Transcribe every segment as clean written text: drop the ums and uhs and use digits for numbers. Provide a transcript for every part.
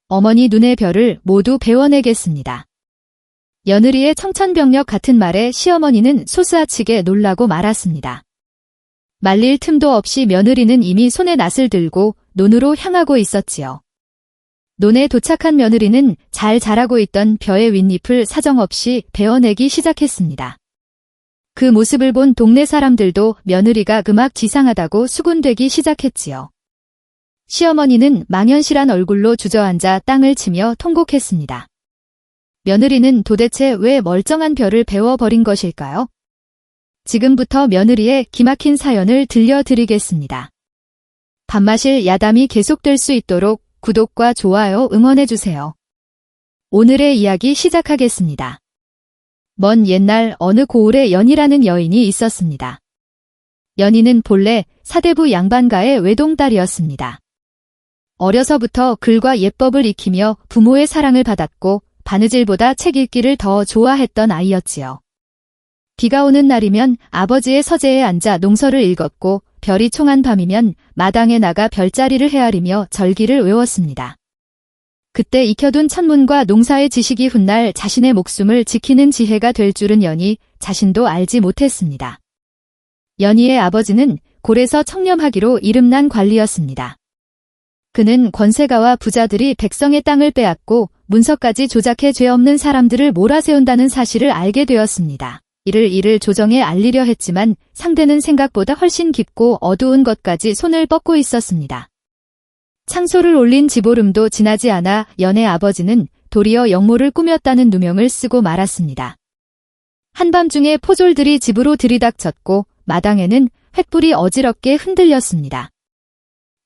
어머니 눈의 별을 모두 베워내겠습니다. 며느리의 청천벽력 같은 말에 시어머니는 소스아치게 놀라고 말았습니다. 말릴 틈도 없이 며느리는 이미 손에 낫을 들고 논으로 향하고 있었지요. 논에 도착한 며느리는 잘 자라고 있던 벼의 윗잎을 사정없이 베어내기 시작했습니다. 그 모습을 본 동네 사람들도 며느리가 그막 지상하다고 수군대기 시작했지요. 시어머니는 망연실한 얼굴로 주저앉아 땅을 치며 통곡했습니다. 며느리는 도대체 왜 멀쩡한 벼를 베어버린 것일까요? 지금부터 며느리의 기막힌 사연을 들려드리겠습니다. 밥마실 야담이 계속될 수 있도록 구독과 좋아요 응원해주세요. 오늘의 이야기 시작하겠습니다. 먼 옛날 어느 고을에 연희라는 여인이 있었습니다. 연희는 본래 사대부 양반가의 외동딸이었습니다. 어려서부터 글과 예법을 익히며 부모의 사랑을 받았고 바느질보다 책 읽기를 더 좋아했던 아이였지요. 비가 오는 날이면 아버지의 서재에 앉아 농서를 읽었고 별이 총한 밤이면 마당에 나가 별자리를 헤아리며 절기를 외웠습니다. 그때 익혀둔 천문과 농사의 지식이 훗날 자신의 목숨을 지키는 지혜가 될 줄은 연희 자신도 알지 못했습니다. 연희의 아버지는 고래서 청렴하기로 이름난 관리였습니다. 그는 권세가와 부자들이 백성의 땅을 빼앗고 문서까지 조작해 죄 없는 사람들을 몰아세운다는 사실을 알게 되었습니다. 이를 조정에 알리려 했지만 상대는 생각보다 훨씬 깊고 어두운 것까지 손을 뻗고 있었습니다. 창소를 올린 지보름도 지나지 않아 연의 아버지는 도리어 역모를 꾸몄다는 누명을 쓰고 말았습니다. 한밤중에 포졸들이 집으로 들이닥쳤고 마당에는 횃불이 어지럽게 흔들렸습니다.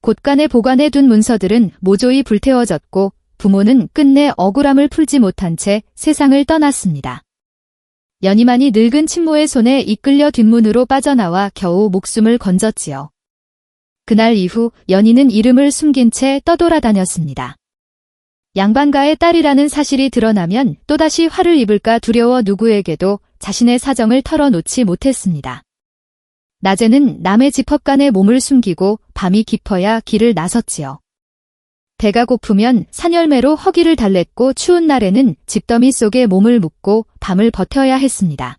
곳간에 보관해둔 문서들은 모조히 불태워졌고 부모는 끝내 억울함을 풀지 못한 채 세상을 떠났습니다. 연희만이 늙은 친모의 손에 이끌려 뒷문으로 빠져나와 겨우 목숨을 건졌지요. 그날 이후 연희는 이름을 숨긴 채 떠돌아다녔습니다. 양반가의 딸이라는 사실이 드러나면 또다시 화를 입을까 두려워 누구에게도 자신의 사정을 털어놓지 못했습니다. 낮에는 남의 집합간에 몸을 숨기고 밤이 깊어야 길을 나섰지요. 배가 고프면 산열매로 허기를 달랬고 추운 날에는 집더미 속에 몸을 묻고 밤을 버텨야 했습니다.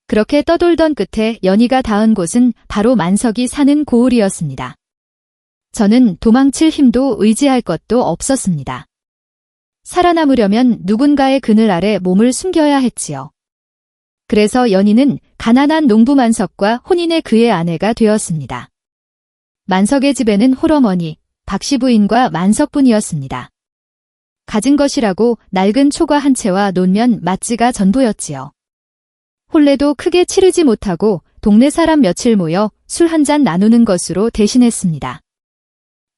그렇게 떠돌던 끝에 연희가 닿은 곳은 바로 만석이 사는 고을이었습니다. 저는 도망칠 힘도 의지할 것도 없었습니다. 살아남으려면 누군가의 그늘 아래 몸을 숨겨야 했지요. 그래서 연희는 가난한 농부 만석과 혼인의 그의 아내가 되었습니다. 만석의 집에는 홀어머니, 박씨 부인과 만석뿐이었습니다. 가진 것이라고 낡은 초과 한 채와 논면 맞지가 전부였지요. 혼례도 크게 치르지 못하고 동네 사람 며칠 모여 술 한 잔 나누는 것으로 대신했습니다.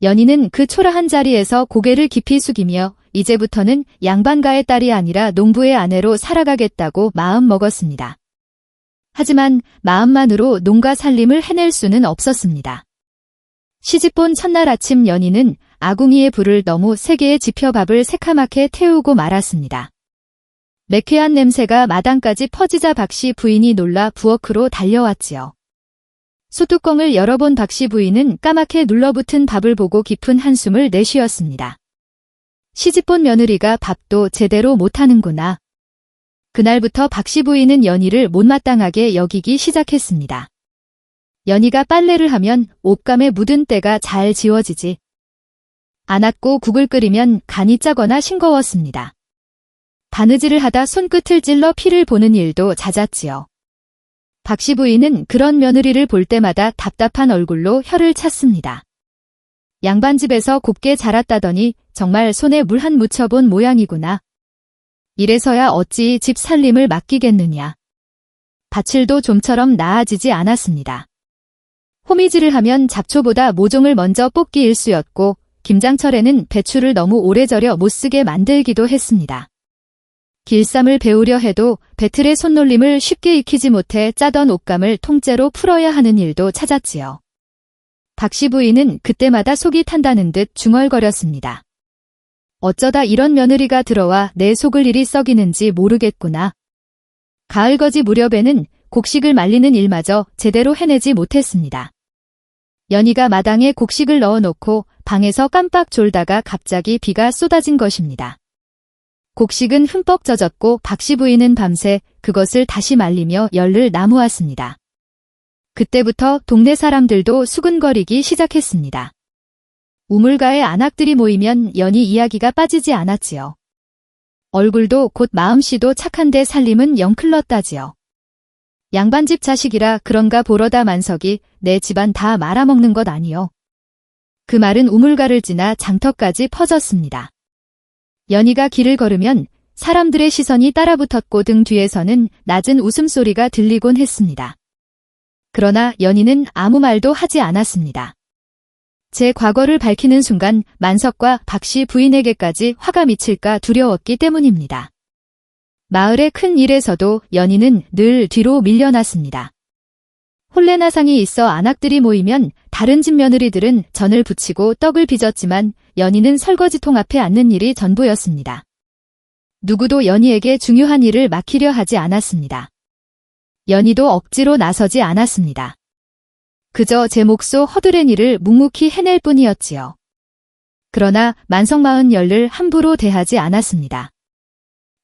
연희는 그 초라한 자리에서 고개를 깊이 숙이며 이제부터는 양반가의 딸이 아니라 농부의 아내로 살아가겠다고 마음 먹었습니다. 하지만 마음만으로 농가 살림을 해낼 수는 없었습니다. 시집본 첫날 아침 연희는 아궁이의 불을 너무 세게 지펴 밥을 새카맣게 태우고 말았습니다. 매캐한 냄새가 마당까지 퍼지자 박씨 부인이 놀라 부엌으로 달려왔지요. 소뚜껑을 열어본 박씨 부인은 까맣게 눌러붙은 밥을 보고 깊은 한숨을 내쉬었습니다. 시집본 며느리가 밥도 제대로 못하는구나. 그날부터 박씨 부인은 연희를 못마땅하게 여기기 시작했습니다. 연희가 빨래를 하면 옷감에 묻은 때가 잘 지워지지 않았고 국을 끓이면 간이 짜거나 싱거웠습니다. 바느질을 하다 손끝을 찔러 피를 보는 일도 잦았지요. 박씨 부인은 그런 며느리를 볼 때마다 답답한 얼굴로 혀를 찼습니다. 양반집에서 곱게 자랐다더니 정말 손에 물 한 묻혀본 모양이구나. 이래서야 어찌 집 살림을 맡기겠느냐. 밭일도 좀처럼 나아지지 않았습니다. 호미질을 하면 잡초보다 모종을 먼저 뽑기 일쑤였고 김장철에는 배추를 너무 오래 절여 못쓰게 만들기도 했습니다. 길쌈을 배우려 해도 배틀의 손놀림을 쉽게 익히지 못해 짜던 옷감을 통째로 풀어야 하는 일도 찾았지요. 박씨 부인은 그때마다 속이 탄다는 듯 중얼거렸습니다. 어쩌다 이런 며느리가 들어와 내 속을 일이 썩이는지 모르겠구나. 가을거지 무렵에는 곡식을 말리는 일마저 제대로 해내지 못했습니다. 연희가 마당에 곡식을 넣어놓고 방에서 깜빡 졸다가 갑자기 비가 쏟아진 것입니다. 곡식은 흠뻑 젖었고 박씨 부인은 밤새 그것을 다시 말리며 열을 나무었습니다. 그때부터 동네 사람들도 수근거리기 시작했습니다. 우물가에 안악들이 모이면 연희 이야기가 빠지지 않았지요. 얼굴도 곧 마음씨도 착한데 살림은 영 클렀다지요. 양반집 자식이라 그런가 보러다 만석이 내 집안 다 말아먹는 것 아니요. 그 말은 우물가를 지나 장터까지 퍼졌습니다. 연희가 길을 걸으면 사람들의 시선이 따라붙었고 등 뒤에서는 낮은 웃음소리가 들리곤 했습니다. 그러나 연희는 아무 말도 하지 않았습니다. 제 과거를 밝히는 순간 만석과 박씨 부인에게까지 화가 미칠까 두려웠기 때문입니다. 마을의 큰 일에서도 연희는 늘 뒤로 밀려났습니다. 혼례나상이 있어 안악들이 모이면 다른 집 며느리들은 전을 부치고 떡을 빚었지만 연희는 설거지통 앞에 앉는 일이 전부였습니다. 누구도 연희에게 중요한 일을 맡기려 하지 않았습니다. 연희도 억지로 나서지 않았습니다. 그저 제 몫으로 허드렛 일을 묵묵히 해낼 뿐이었지요. 그러나 만석마은 열를 함부로 대하지 않았습니다.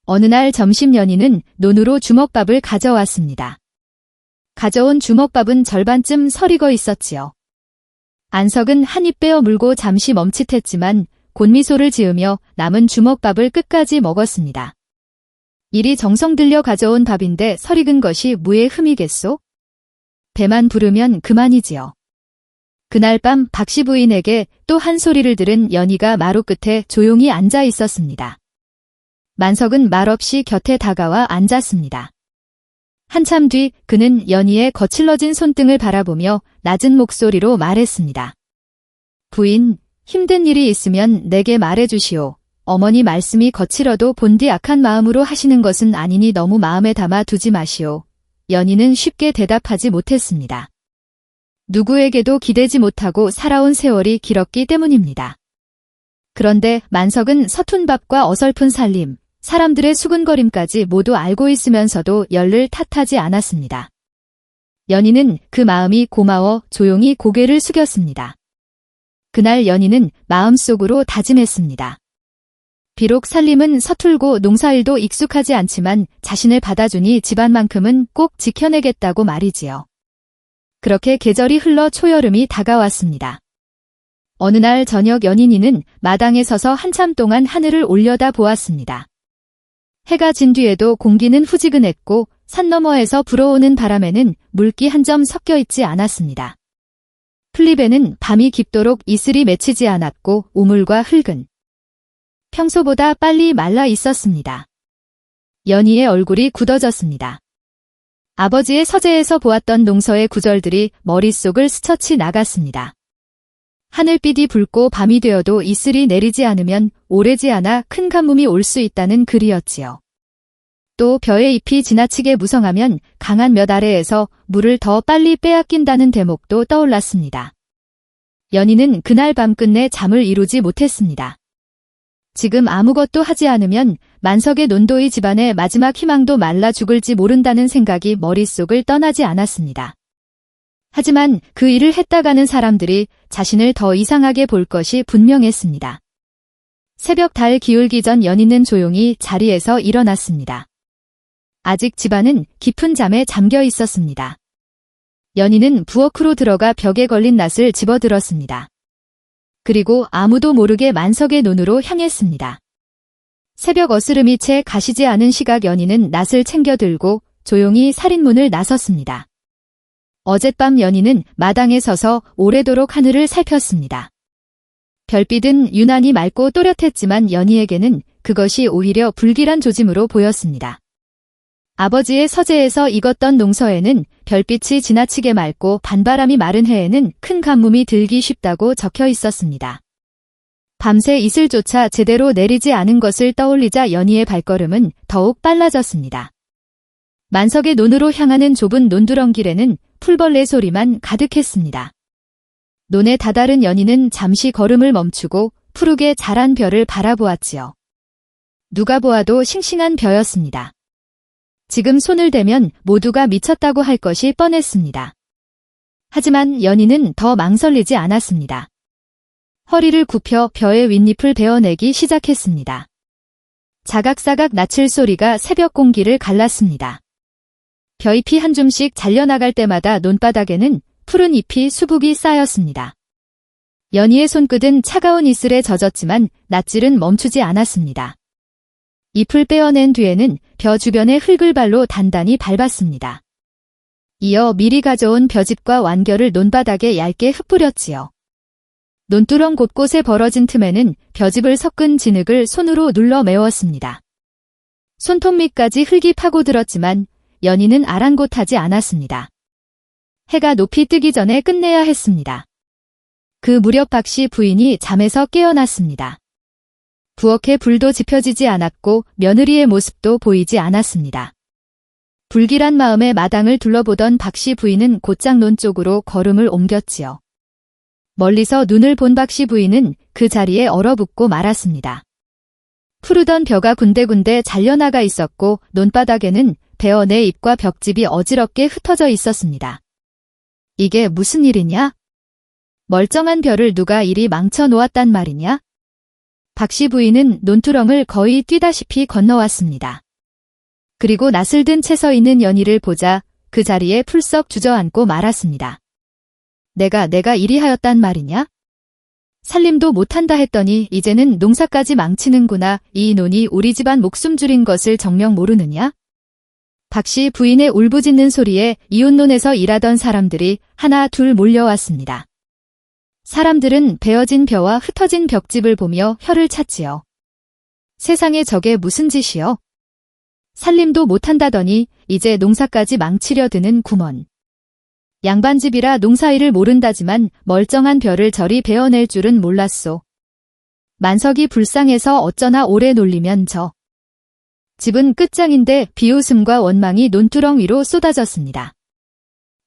어느 날 점심 연희는 논으로 주먹밥을 가져왔습니다. 가져온 주먹밥은 절반쯤 설익어 있었지요. 안석은 한 입 빼어 물고 잠시 멈칫했지만 곤미소를 지으며 남은 주먹밥을 끝까지 먹었습니다. 일이 정성 들여 가져온 밥인데 설익은 것이 무의 흠이겠소? 배만 부르면 그만이지요. 그날 밤 박씨 부인에게 또 한 소리를 들은 연희가 마루 끝에 조용히 앉아 있었습니다. 만석은 말없이 곁에 다가와 앉았습니다. 한참 뒤 그는 연희의 거칠러진 손등을 바라보며 낮은 목소리로 말했습니다. 부인, 힘든 일이 있으면 내게 말해주시오. 어머니 말씀이 거칠어도 본디 악한 마음으로 하시는 것은 아니니 너무 마음에 담아 두지 마시오. 연희는 쉽게 대답하지 못했습니다. 누구에게도 기대지 못하고 살아온 세월이 길었기 때문입니다. 그런데 만석은 서툰 밥과 어설픈 살림, 사람들의 수근거림까지 모두 알고 있으면서도 열을 탓하지 않았습니다. 연희는 그 마음이 고마워 조용히 고개를 숙였습니다. 그날 연희는 마음속으로 다짐했습니다. 비록 살림은 서툴고 농사일도 익숙하지 않지만 자신을 받아주니 집안만큼은 꼭 지켜내겠다고 말이지요. 그렇게 계절이 흘러 초여름이 다가왔습니다. 어느 날 저녁 연희는 마당에 서서 한참 동안 하늘을 올려다 보았습니다. 해가 진 뒤에도 공기는 후지근했고 산 너머에서 불어오는 바람에는 물기 한 점 섞여 있지 않았습니다. 풀잎에는 밤이 깊도록 이슬이 맺히지 않았고 우물과 흙은 평소보다 빨리 말라 있었습니다. 연희의 얼굴이 굳어졌습니다. 아버지의 서재에서 보았던 농서의 구절들이 머릿속을 스쳐치 나갔습니다. 하늘빛이 붉고 밤이 되어도 이슬이 내리지 않으면 오래지 않아 큰 가뭄이 올 수 있다는 글이었지요. 또 벼의 잎이 지나치게 무성하면 강한 몇 아래에서 물을 더 빨리 빼앗긴다는 대목도 떠올랐습니다. 연희는 그날 밤 끝내 잠을 이루지 못했습니다. 지금 아무것도 하지 않으면 만석의 논도의 집안의 마지막 희망도 말라 죽을지 모른다는 생각이 머릿속을 떠나지 않았습니다. 하지만 그 일을 했다가는 사람들이 자신을 더 이상하게 볼 것이 분명했습니다. 새벽 달 기울기 전 연희는 조용히 자리에서 일어났습니다. 아직 집안은 깊은 잠에 잠겨 있었습니다. 연희는 부엌으로 들어가 벽에 걸린 낫을 집어들었습니다. 그리고 아무도 모르게 만석의 논으로 향했습니다. 새벽 어스름이 채 가시지 않은 시각 연희는 낫을 챙겨 들고 조용히 살인문을 나섰습니다. 어젯밤 연희는 마당에 서서 오래도록 하늘을 살폈습니다. 별빛은 유난히 맑고 또렷했지만 연희에게는 그것이 오히려 불길한 조짐으로 보였습니다. 아버지의 서재에서 익었던 농서에는 별빛이 지나치게 맑고 반바람이 마른 해에는 큰 가뭄이 들기 쉽다고 적혀 있었습니다. 밤새 이슬조차 제대로 내리지 않은 것을 떠올리자 연희의 발걸음은 더욱 빨라졌습니다. 만석의 논으로 향하는 좁은 논두렁길에는 풀벌레 소리만 가득했습니다. 논에 다다른 연희는 잠시 걸음을 멈추고 푸르게 자란 벼를 바라보았지요. 누가 보아도 싱싱한 벼였습니다. 지금 손을 대면 모두가 미쳤다고 할 것이 뻔했습니다. 하지만 연희는 더 망설이지 않았습니다. 허리를 굽혀 벼의 윗잎을 베어내기 시작했습니다. 자각자각 나칠 소리가 새벽 공기를 갈랐습니다. 벼잎이 한 줌씩 잘려나갈 때마다 논바닥에는 푸른 잎이 수북이 쌓였습니다. 연희의 손끝은 차가운 이슬에 젖었지만 낫질은 멈추지 않았습니다. 잎을 빼어낸 뒤에는 벼 주변의 흙을 발로 단단히 밟았습니다. 이어 미리 가져온 벼집과 완결을 논바닥에 얇게 흩뿌렸지요. 논두렁 곳곳에 벌어진 틈에는 벼집을 섞은 진흙을 손으로 눌러 메웠습니다. 손톱 밑까지 흙이 파고들었지만 연희는 아랑곳하지 않았습니다. 해가 높이 뜨기 전에 끝내야 했습니다. 그 무렵 박씨 부인이 잠에서 깨어났습니다. 부엌에 불도 지펴지지 않았고 며느리의 모습도 보이지 않았습니다. 불길한 마음에 마당을 둘러보던 박씨 부인은 곧장 논 쪽으로 걸음을 옮겼지요. 멀리서 눈을 본 박씨 부인은 그 자리에 얼어붙고 말았습니다. 푸르던 벼가 군데군데 잘려나가 있었고 논바닥에는 베어내 잎과 벽집이 어지럽게 흩어져 있었습니다. 이게 무슨 일이냐? 멀쩡한 벼를 누가 이리 망쳐 놓았단 말이냐? 박씨 부인은 논두렁을 거의 뛰다시피 건너왔습니다. 그리고 낯을 든 채 서 있는 연희를 보자 그 자리에 풀썩 주저앉고 말았습니다. 내가 이리 하였단 말이냐? 살림도 못한다 했더니 이제는 농사까지 망치는구나. 이 논이 우리 집안 목숨 줄인 것을 정녕 모르느냐? 박씨 부인의 울부짖는 소리에 이웃논에서 일하던 사람들이 하나 둘 몰려왔습니다. 사람들은 베어진 벼와 흩어진 벽집을 보며 혀를 찼지요. 세상에 저게 무슨 짓이여? 살림도 못한다더니 이제 농사까지 망치려 드는 구먼. 양반집이라 농사일을 모른다지만 멀쩡한 벼를 저리 베어낼 줄은 몰랐소. 만석이 불쌍해서 어쩌나 오래 놀리면 저. 집은 끝장인데 비웃음과 원망이 논두렁 위로 쏟아졌습니다.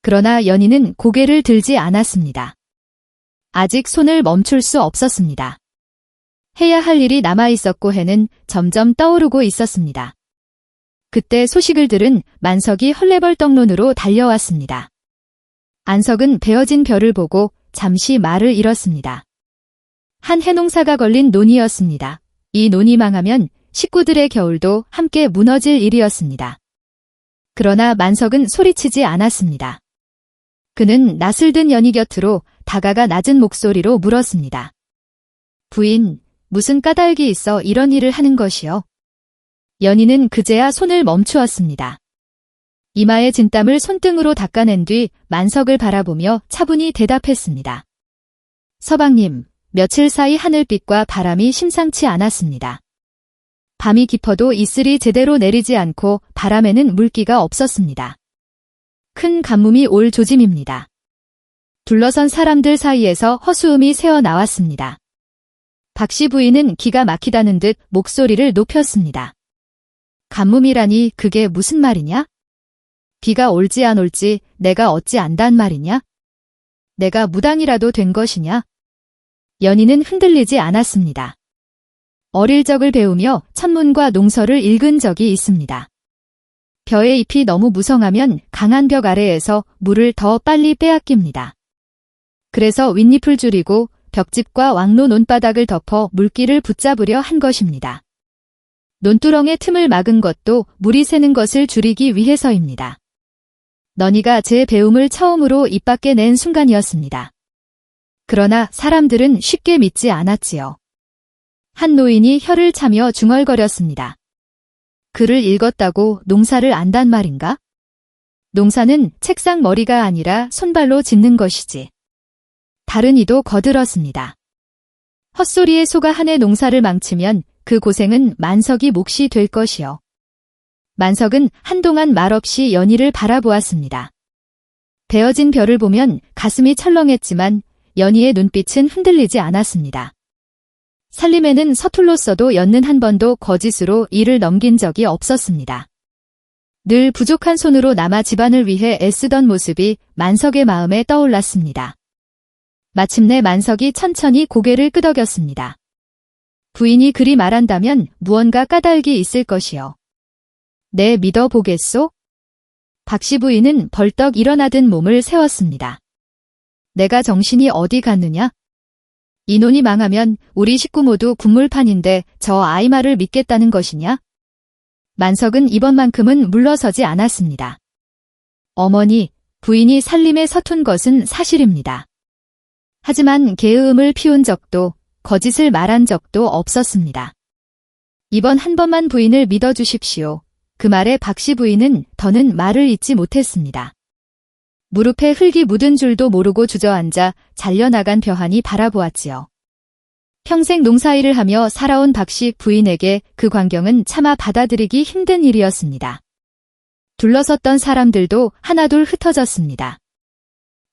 그러나 연희는 고개를 들지 않았습니다. 아직 손을 멈출 수 없었습니다. 해야 할 일이 남아있었고 해는 점점 떠오르고 있었습니다. 그때 소식을 들은 만석이 헐레벌떡 논으로 달려왔습니다. 안석은 베어진 벼를 보고 잠시 말을 잃었습니다. 한 해농사가 걸린 논이었습니다. 이 논이 망하면 식구들의 겨울도 함께 무너질 일이었습니다. 그러나 만석은 소리치지 않았습니다. 그는 낯을 든 연희 곁으로 다가가 낮은 목소리로 물었습니다. 부인, 무슨 까닭이 있어 이런 일을 하는 것이요? 연희는 그제야 손을 멈추었습니다. 이마에 진땀을 손등으로 닦아낸 뒤 만석을 바라보며 차분히 대답했습니다. 서방님, 며칠 사이 하늘빛과 바람이 심상치 않았습니다. 밤이 깊어도 이슬이 제대로 내리지 않고 바람에는 물기가 없었습니다. 큰 가뭄이 올 조짐입니다. 둘러선 사람들 사이에서 허수음이 새어나왔습니다. 박씨 부인은 기가 막히다는 듯 목소리를 높였습니다. 가뭄이라니 그게 무슨 말이냐? 비가 올지 안 올지 내가 어찌 안단 말이냐? 내가 무당이라도 된 것이냐? 연희는 흔들리지 않았습니다. 어릴 적을 배우며 천문과 농서를 읽은 적이 있습니다. 벼의 잎이 너무 무성하면 강한 벽 아래에서 물을 더 빨리 빼앗깁니다. 그래서 윗잎을 줄이고 벽집과 왕로 논바닥을 덮어 물기를 붙잡으려 한 것입니다. 논두렁의 틈을 막은 것도 물이 새는 것을 줄이기 위해서입니다. 너니가 제 배움을 처음으로 입 밖에 낸 순간이었습니다. 그러나 사람들은 쉽게 믿지 않았지요. 한 노인이 혀를 차며 중얼거렸습니다. 글을 읽었다고 농사를 안단 말인가? 농사는 책상 머리가 아니라 손발로 짓는 것이지. 다른 이도 거들었습니다. 헛소리에 속아 한 해 농사를 망치면 그 고생은 만석이 몫이 될 것이요. 만석은 한동안 말없이 연희를 바라보았습니다. 베어진 벼를 보면 가슴이 철렁했지만 연희의 눈빛은 흔들리지 않았습니다. 살림에는 서툴렀어도 연는 한 번도 거짓으로 일을 넘긴 적이 없었습니다. 늘 부족한 손으로 남아 집안을 위해 애쓰던 모습이 만석의 마음에 떠올랐습니다. 마침내 만석이 천천히 고개를 끄덕였습니다. 부인이 그리 말한다면 무언가 까닭이 있을 것이요. 내 믿어보겠소? 박씨 부인은 벌떡 일어나든 몸을 세웠습니다. 내가 정신이 어디 갔느냐? 이 논이 망하면 우리 식구 모두 국물판인데 저 아이 말을 믿겠다는 것이냐? 만석은 이번만큼은 물러서지 않았습니다. 어머니, 부인이 살림에 서툰 것은 사실입니다. 하지만 게으름을 피운 적도 거짓을 말한 적도 없었습니다. 이번 한 번만 부인을 믿어주십시오. 그 말에 박씨 부인은 더는 말을 잇지 못했습니다. 무릎에 흙이 묻은 줄도 모르고 주저앉아 잘려나간 벼하니 바라보았지요. 평생 농사일을 하며 살아온 박씨 부인에게 그 광경은 차마 받아들이기 힘든 일이었습니다. 둘러섰던 사람들도 하나둘 흩어졌습니다.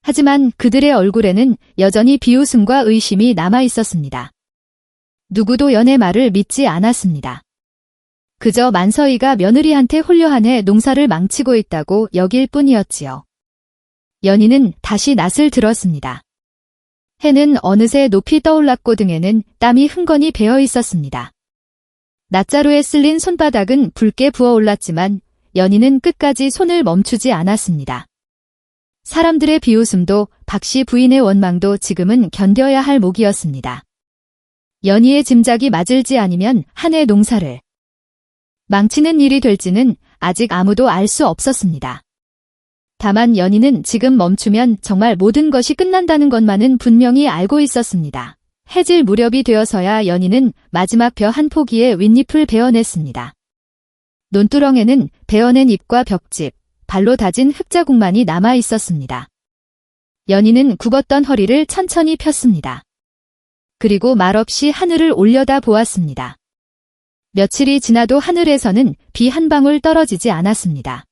하지만 그들의 얼굴에는 여전히 비웃음과 의심이 남아 있었습니다. 누구도 연의 말을 믿지 않았습니다. 그저 만서이가 며느리한테 홀려하네 농사를 망치고 있다고 여길 뿐이었지요. 연희는 다시 낯을 들었습니다. 해는 어느새 높이 떠올랐고 등에는 땀이 흥건히 배어 있었습니다. 낫자루에 쓸린 손바닥은 붉게 부어올랐지만 연희는 끝까지 손을 멈추지 않았습니다. 사람들의 비웃음도 박씨 부인의 원망도 지금은 견뎌야 할 목이었습니다. 연희의 짐작이 맞을지 아니면 한 해 농사를 망치는 일이 될지는 아직 아무도 알 수 없었습니다. 다만 연희는 지금 멈추면 정말 모든 것이 끝난다는 것만은 분명히 알고 있었습니다. 해질 무렵이 되어서야 연희는 마지막 벼 한 포기에 윗잎을 베어냈습니다. 논두렁에는 베어낸 잎과 벽집, 발로 다진 흙자국만이 남아 있었습니다. 연희는 굽었던 허리를 천천히 폈습니다. 그리고 말없이 하늘을 올려다 보았습니다. 며칠이 지나도 하늘에서는 비 한 방울 떨어지지 않았습니다.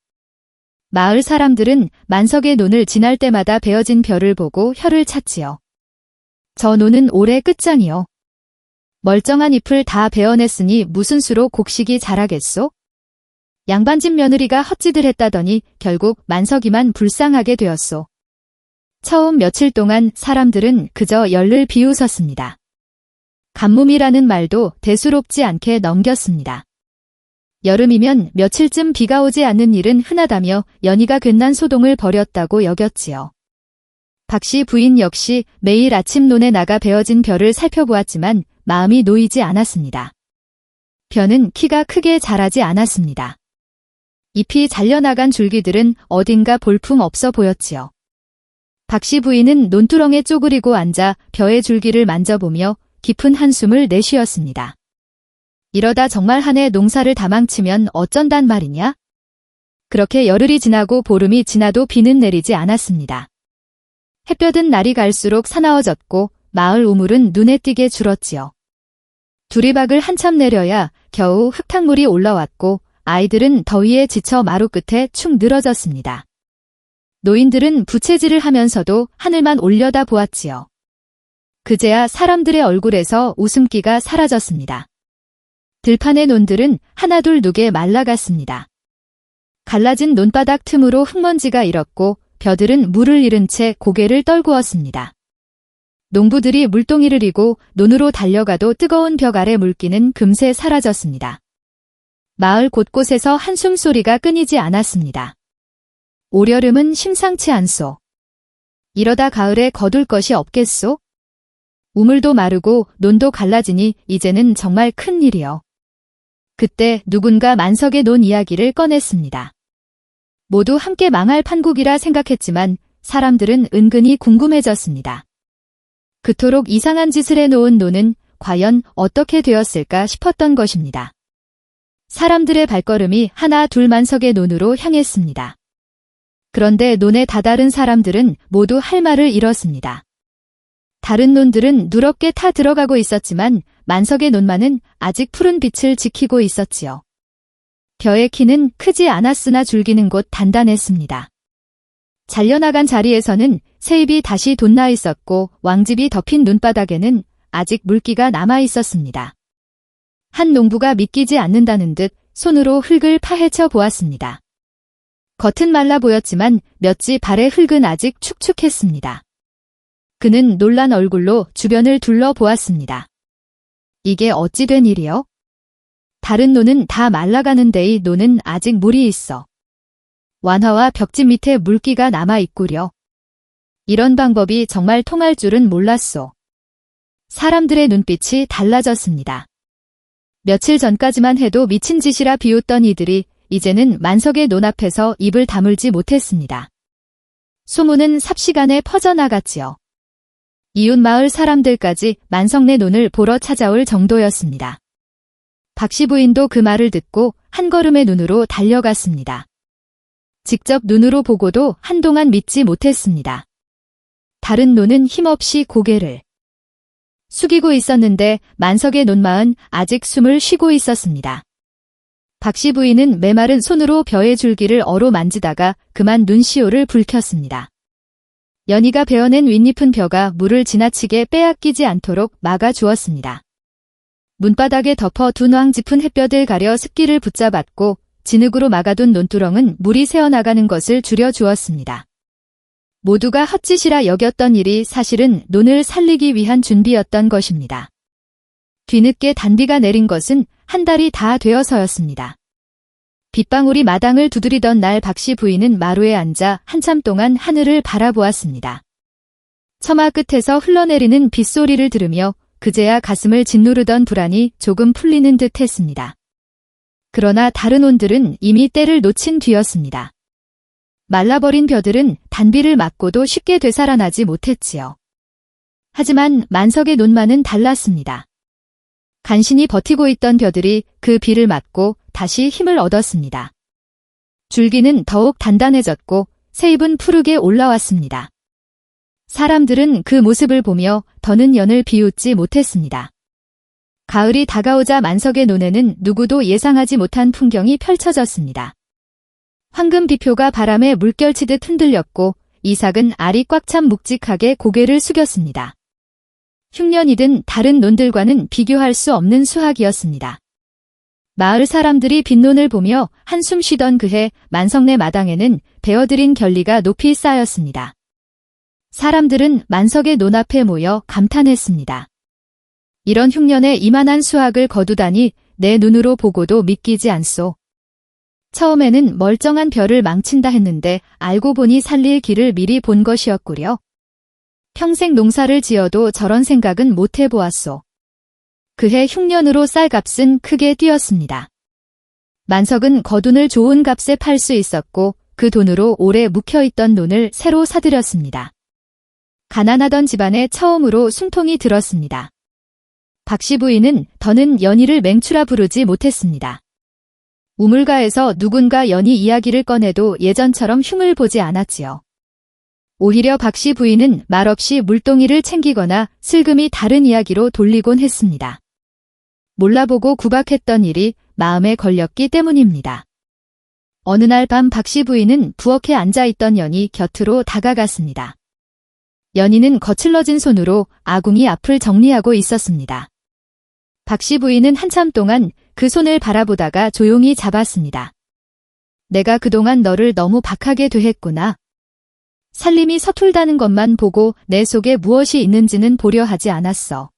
마을 사람들은 만석의 논을 지날 때마다 베어진 벼를 보고 혀를 찼지요. 저 논은 올해 끝장이요. 멀쩡한 잎을 다 베어냈으니 무슨 수로 곡식이 자라겠소? 양반집 며느리가 헛짓을 했다더니 결국 만석이만 불쌍하게 되었소. 처음 며칠 동안 사람들은 그저 열를 비웃었습니다. 간몸이라는 말도 대수롭지 않게 넘겼습니다. 여름이면 며칠쯤 비가 오지 않는 일은 흔하다며 연희가 괜한 소동을 벌였다고 여겼지요. 박씨 부인 역시 매일 아침 논에 나가 베어진 벼를 살펴보았지만 마음이 놓이지 않았습니다. 벼는 키가 크게 자라지 않았습니다. 잎이 잘려나간 줄기들은 어딘가 볼품 없어 보였지요. 박씨 부인은 논두렁에 쪼그리고 앉아 벼의 줄기를 만져보며 깊은 한숨을 내쉬었습니다. 이러다 정말 한 해 농사를 다 망치면 어쩐단 말이냐? 그렇게 열흘이 지나고 보름이 지나도 비는 내리지 않았습니다. 햇볕은 날이 갈수록 사나워졌고 마을 우물은 눈에 띄게 줄었지요. 두리박을 한참 내려야 겨우 흙탕물이 올라왔고 아이들은 더위에 지쳐 마루 끝에 축 늘어졌습니다. 노인들은 부채질을 하면서도 하늘만 올려다 보았지요. 그제야 사람들의 얼굴에서 웃음기가 사라졌습니다. 들판의 논들은 하나둘 누게 말라갔습니다. 갈라진 논바닥 틈으로 흙먼지가 일었고 벼들은 물을 잃은 채 고개를 떨구었습니다. 농부들이 물동이를 이고 논으로 달려가도 뜨거운 벽 아래 물기는 금세 사라졌습니다. 마을 곳곳에서 한숨 소리가 끊이지 않았습니다. 올여름은 심상치 않소. 이러다 가을에 거둘 것이 없겠소? 우물도 마르고 논도 갈라지니 이제는 정말 큰일이요. 그때 누군가 만석의 논 이야기를 꺼냈습니다. 모두 함께 망할 판국이라 생각했지만 사람들은 은근히 궁금해졌습니다. 그토록 이상한 짓을 해놓은 논은 과연 어떻게 되었을까 싶었던 것입니다. 사람들의 발걸음이 하나 둘 만석의 논으로 향했습니다. 그런데 논에 다다른 사람들은 모두 할 말을 잃었습니다. 다른 논들은 누렇게 타 들어가고 있었지만 만석의 논만은 아직 푸른 빛을 지키고 있었지요. 벼의 키는 크지 않았으나 줄기는 곧 단단했습니다. 잘려나간 자리에서는 새잎이 다시 돋나 있었고 왕집이 덮인 눈바닥에는 아직 물기가 남아 있었습니다. 한 농부가 믿기지 않는다는 듯 손으로 흙을 파헤쳐 보았습니다. 겉은 말라 보였지만 몇지 발의 흙은 아직 축축했습니다. 그는 놀란 얼굴로 주변을 둘러보았습니다. 이게 어찌 된 일이요? 다른 논은 다 말라가는데 이 논은 아직 물이 있어. 완화와 벽집 밑에 물기가 남아 있구려. 이런 방법이 정말 통할 줄은 몰랐소. 사람들의 눈빛이 달라졌습니다. 며칠 전까지만 해도 미친 짓이라 비웃던 이들이 이제는 만석의 눈앞에서 입을 다물지 못했습니다. 소문은 삽시간에 퍼져나갔지요. 이웃 마을 사람들까지 만석네 논을 보러 찾아올 정도였습니다. 박씨 부인도 그 말을 듣고 한 걸음의 눈으로 달려갔습니다. 직접 눈으로 보고도 한동안 믿지 못했습니다. 다른 논은 힘없이 고개를 숙이고 있었는데 만석의 논마은 아직 숨을 쉬고 있었습니다. 박씨 부인은 메마른 손으로 벼의 줄기를 어루만지다가 그만 눈시울을 붉혔습니다. 연희가 베어낸 윗잎은 벼가 물을 지나치게 빼앗기지 않도록 막아주었습니다. 문바닥에 덮어 둔 왕 짚은 햇볕을 가려 습기를 붙잡았고 진흙으로 막아둔 논두렁은 물이 새어나가는 것을 줄여주었습니다. 모두가 헛짓이라 여겼던 일이 사실은 논을 살리기 위한 준비였던 것입니다. 뒤늦게 단비가 내린 것은 한 달이 다 되어서였습니다. 빗방울이 마당을 두드리던 날 박씨 부인은 마루에 앉아 한참 동안 하늘을 바라보았습니다. 처마 끝에서 흘러내리는 빗소리를 들으며 그제야 가슴을 짓누르던 불안이 조금 풀리는 듯 했습니다. 그러나 다른 온들은 이미 때를 놓친 뒤였습니다. 말라버린 벼들은 단비를 맞고도 쉽게 되살아나지 못했지요. 하지만 만석의 논만은 달랐습니다. 간신히 버티고 있던 벼들이 그 비를 맞고 다시 힘을 얻었습니다. 줄기는 더욱 단단해졌고 새잎은 푸르게 올라왔습니다. 사람들은 그 모습을 보며 더는 연을 비웃지 못했습니다. 가을이 다가오자 만석의 논에는 누구도 예상하지 못한 풍경이 펼쳐졌습니다. 황금 비표가 바람에 물결치듯 흔들렸고 이삭은 알이 꽉 찬 묵직하게 고개를 숙였습니다. 흉년이든 다른 논들과는 비교할 수 없는 수확이었습니다. 마을 사람들이 빈논을 보며 한숨 쉬던 그해 만석네 마당에는 베어들인 결리가 높이 쌓였습니다. 사람들은 만석의 논 앞에 모여 감탄했습니다. 이런 흉년에 이만한 수확을 거두다니 내 눈으로 보고도 믿기지 않소. 처음에는 멀쩡한 벼를 망친다 했는데 알고 보니 살릴 길을 미리 본 것이었구려. 평생 농사를 지어도 저런 생각은 못 해보았소. 그해 흉년으로 쌀값은 크게 뛰었습니다. 만석은 거둔을 좋은 값에 팔 수 있었고 그 돈으로 오래 묵혀있던 논을 새로 사들였습니다. 가난하던 집안에 처음으로 숨통이 들었습니다. 박씨 부인은 더는 연희를 맹추라 부르지 못했습니다. 우물가에서 누군가 연희 이야기를 꺼내도 예전처럼 흉을 보지 않았지요. 오히려 박씨 부인은 말없이 물동이를 챙기거나 슬금이 다른 이야기로 돌리곤 했습니다. 몰라보고 구박했던 일이 마음에 걸렸기 때문입니다. 어느 날 밤 박씨 부인은 부엌에 앉아있던 연희 곁으로 다가갔습니다. 연희는 거칠러진 손으로 아궁이 앞을 정리하고 있었습니다. 박씨 부인은 한참 동안 그 손을 바라보다가 조용히 잡았습니다. 내가 그동안 너를 너무 박하게 대했구나. 살림이 서툴다는 것만 보고 내 속에 무엇이 있는지는 보려 하지 않았어.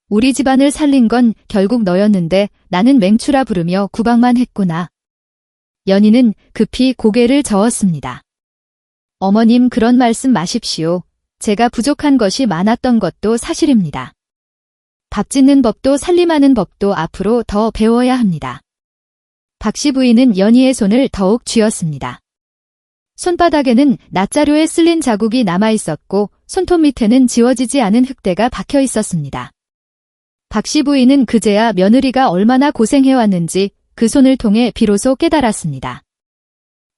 우리 집안을 살린 건 결국 너였는데 나는 맹추라 부르며 구박만 했구나. 연희는 급히 고개를 저었습니다. 어머님 그런 말씀 마십시오. 제가 부족한 것이 많았던 것도 사실입니다. 밥 짓는 법도 살림하는 법도 앞으로 더 배워야 합니다. 박씨 부인은 연희의 손을 더욱 쥐었습니다. 손바닥에는 낫자루에 쓸린 자국이 남아있었고 손톱 밑에는 지워지지 않은 흙대가 박혀 있었습니다. 박씨 부인은 그제야 며느리가 얼마나 고생해왔는지 그 손을 통해 비로소 깨달았습니다.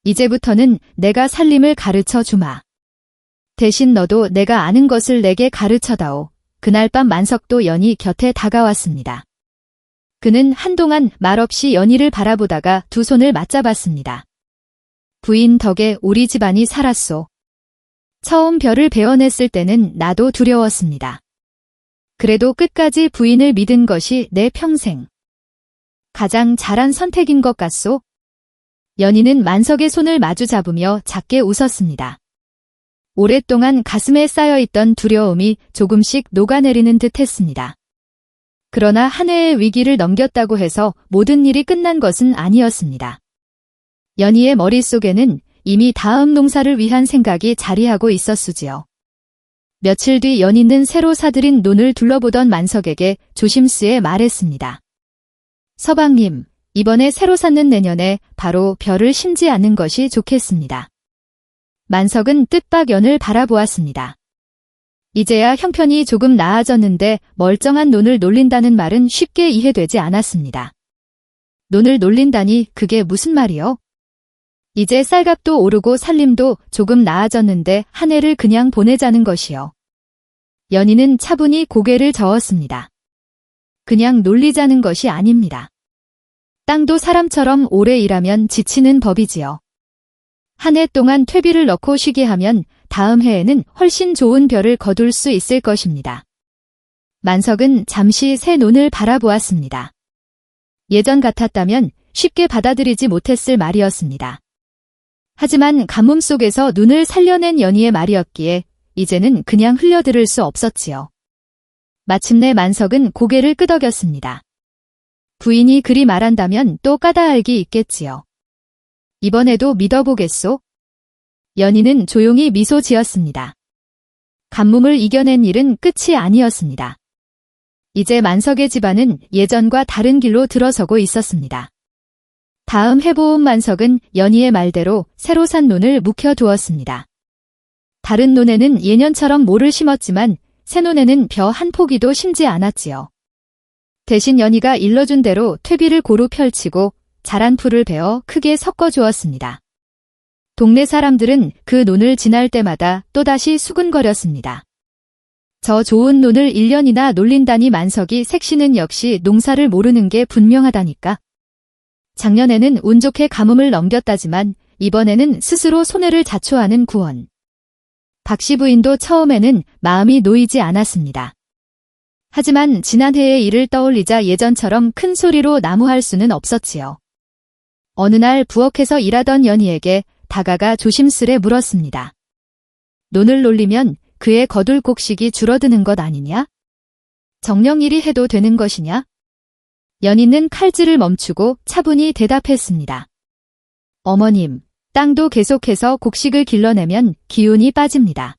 이제부터는 내가 살림을 가르쳐 주마. 대신 너도 내가 아는 것을 내게 가르쳐다오. 그날 밤 만석도 연희 곁에 다가왔습니다. 그는 한동안 말없이 연희를 바라보다가 두 손을 맞잡았습니다. 부인 덕에 우리 집안이 살았소. 처음 벼를 베어냈을 때는 나도 두려웠습니다. 그래도 끝까지 부인을 믿은 것이 내 평생 가장 잘한 선택인 것 같소. 연희는 만석의 손을 마주 잡으며 작게 웃었습니다. 오랫동안 가슴에 쌓여있던 두려움이 조금씩 녹아내리는 듯 했습니다. 그러나 한 해의 위기를 넘겼다고 해서 모든 일이 끝난 것은 아니었습니다. 연희의 머릿속에는 이미 다음 농사를 위한 생각이 자리하고 있었수지요. 며칠 뒤 연희는 새로 사들인 논을 둘러보던 만석에게 조심스레 말했습니다. 서방님, 이번에 새로 샀는 내년에 바로 벼를 심지 않는 것이 좋겠습니다. 만석은 뜻밖 연을 바라보았습니다. 이제야 형편이 조금 나아졌는데 멀쩡한 논을 놀린다는 말은 쉽게 이해되지 않았습니다. 논을 놀린다니 그게 무슨 말이요? 이제 쌀값도 오르고 살림도 조금 나아졌는데 한 해를 그냥 보내자는 것이요. 연희는 차분히 고개를 저었습니다. 그냥 놀리자는 것이 아닙니다. 땅도 사람처럼 오래 일하면 지치는 법이지요. 한 해 동안 퇴비를 넣고 쉬게 하면 다음 해에는 훨씬 좋은 벼를 거둘 수 있을 것입니다. 만석은 잠시 새 논을 바라보았습니다. 예전 같았다면 쉽게 받아들이지 못했을 말이었습니다. 하지만 가뭄 속에서 눈을 살려낸 연희의 말이었기에 이제는 그냥 흘려들을 수 없었지요. 마침내 만석은 고개를 끄덕였습니다. 부인이 그리 말한다면 또 까다알기 있겠지요. 이번에도 믿어보겠소? 연희는 조용히 미소 지었습니다. 가뭄을 이겨낸 일은 끝이 아니었습니다. 이제 만석의 집안은 예전과 다른 길로 들어서고 있었습니다. 다음 해보온 만석은 연희의 말대로 새로 산 논을 묵혀두었습니다. 다른 논에는 예년처럼 모를 심었지만 새 논에는 벼 한 포기도 심지 않았지요. 대신 연희가 일러준 대로 퇴비를 고루 펼치고 자란 풀을 베어 크게 섞어주었습니다. 동네 사람들은 그 논을 지날 때마다 또다시 수근거렸습니다. 저 좋은 논을 1년이나 놀린다니 만석이 색시는 역시 농사를 모르는 게 분명하다니까. 작년에는 운 좋게 가뭄을 넘겼다지만 이번에는 스스로 손해를 자초하는 구원. 박씨 부인도 처음에는 마음이 놓이지 않았습니다. 하지만 지난해의 일을 떠올리자 예전처럼 큰 소리로 나무할 수는 없었지요. 어느 날 부엌에서 일하던 연희에게 다가가 조심스레 물었습니다. 논을 놀리면 그의 거둘 곡식이 줄어드는 것 아니냐? 정령일이 해도 되는 것이냐? 연희는 칼질을 멈추고 차분히 대답했습니다. 어머님, 땅도 계속해서 곡식을 길러내면 기운이 빠집니다.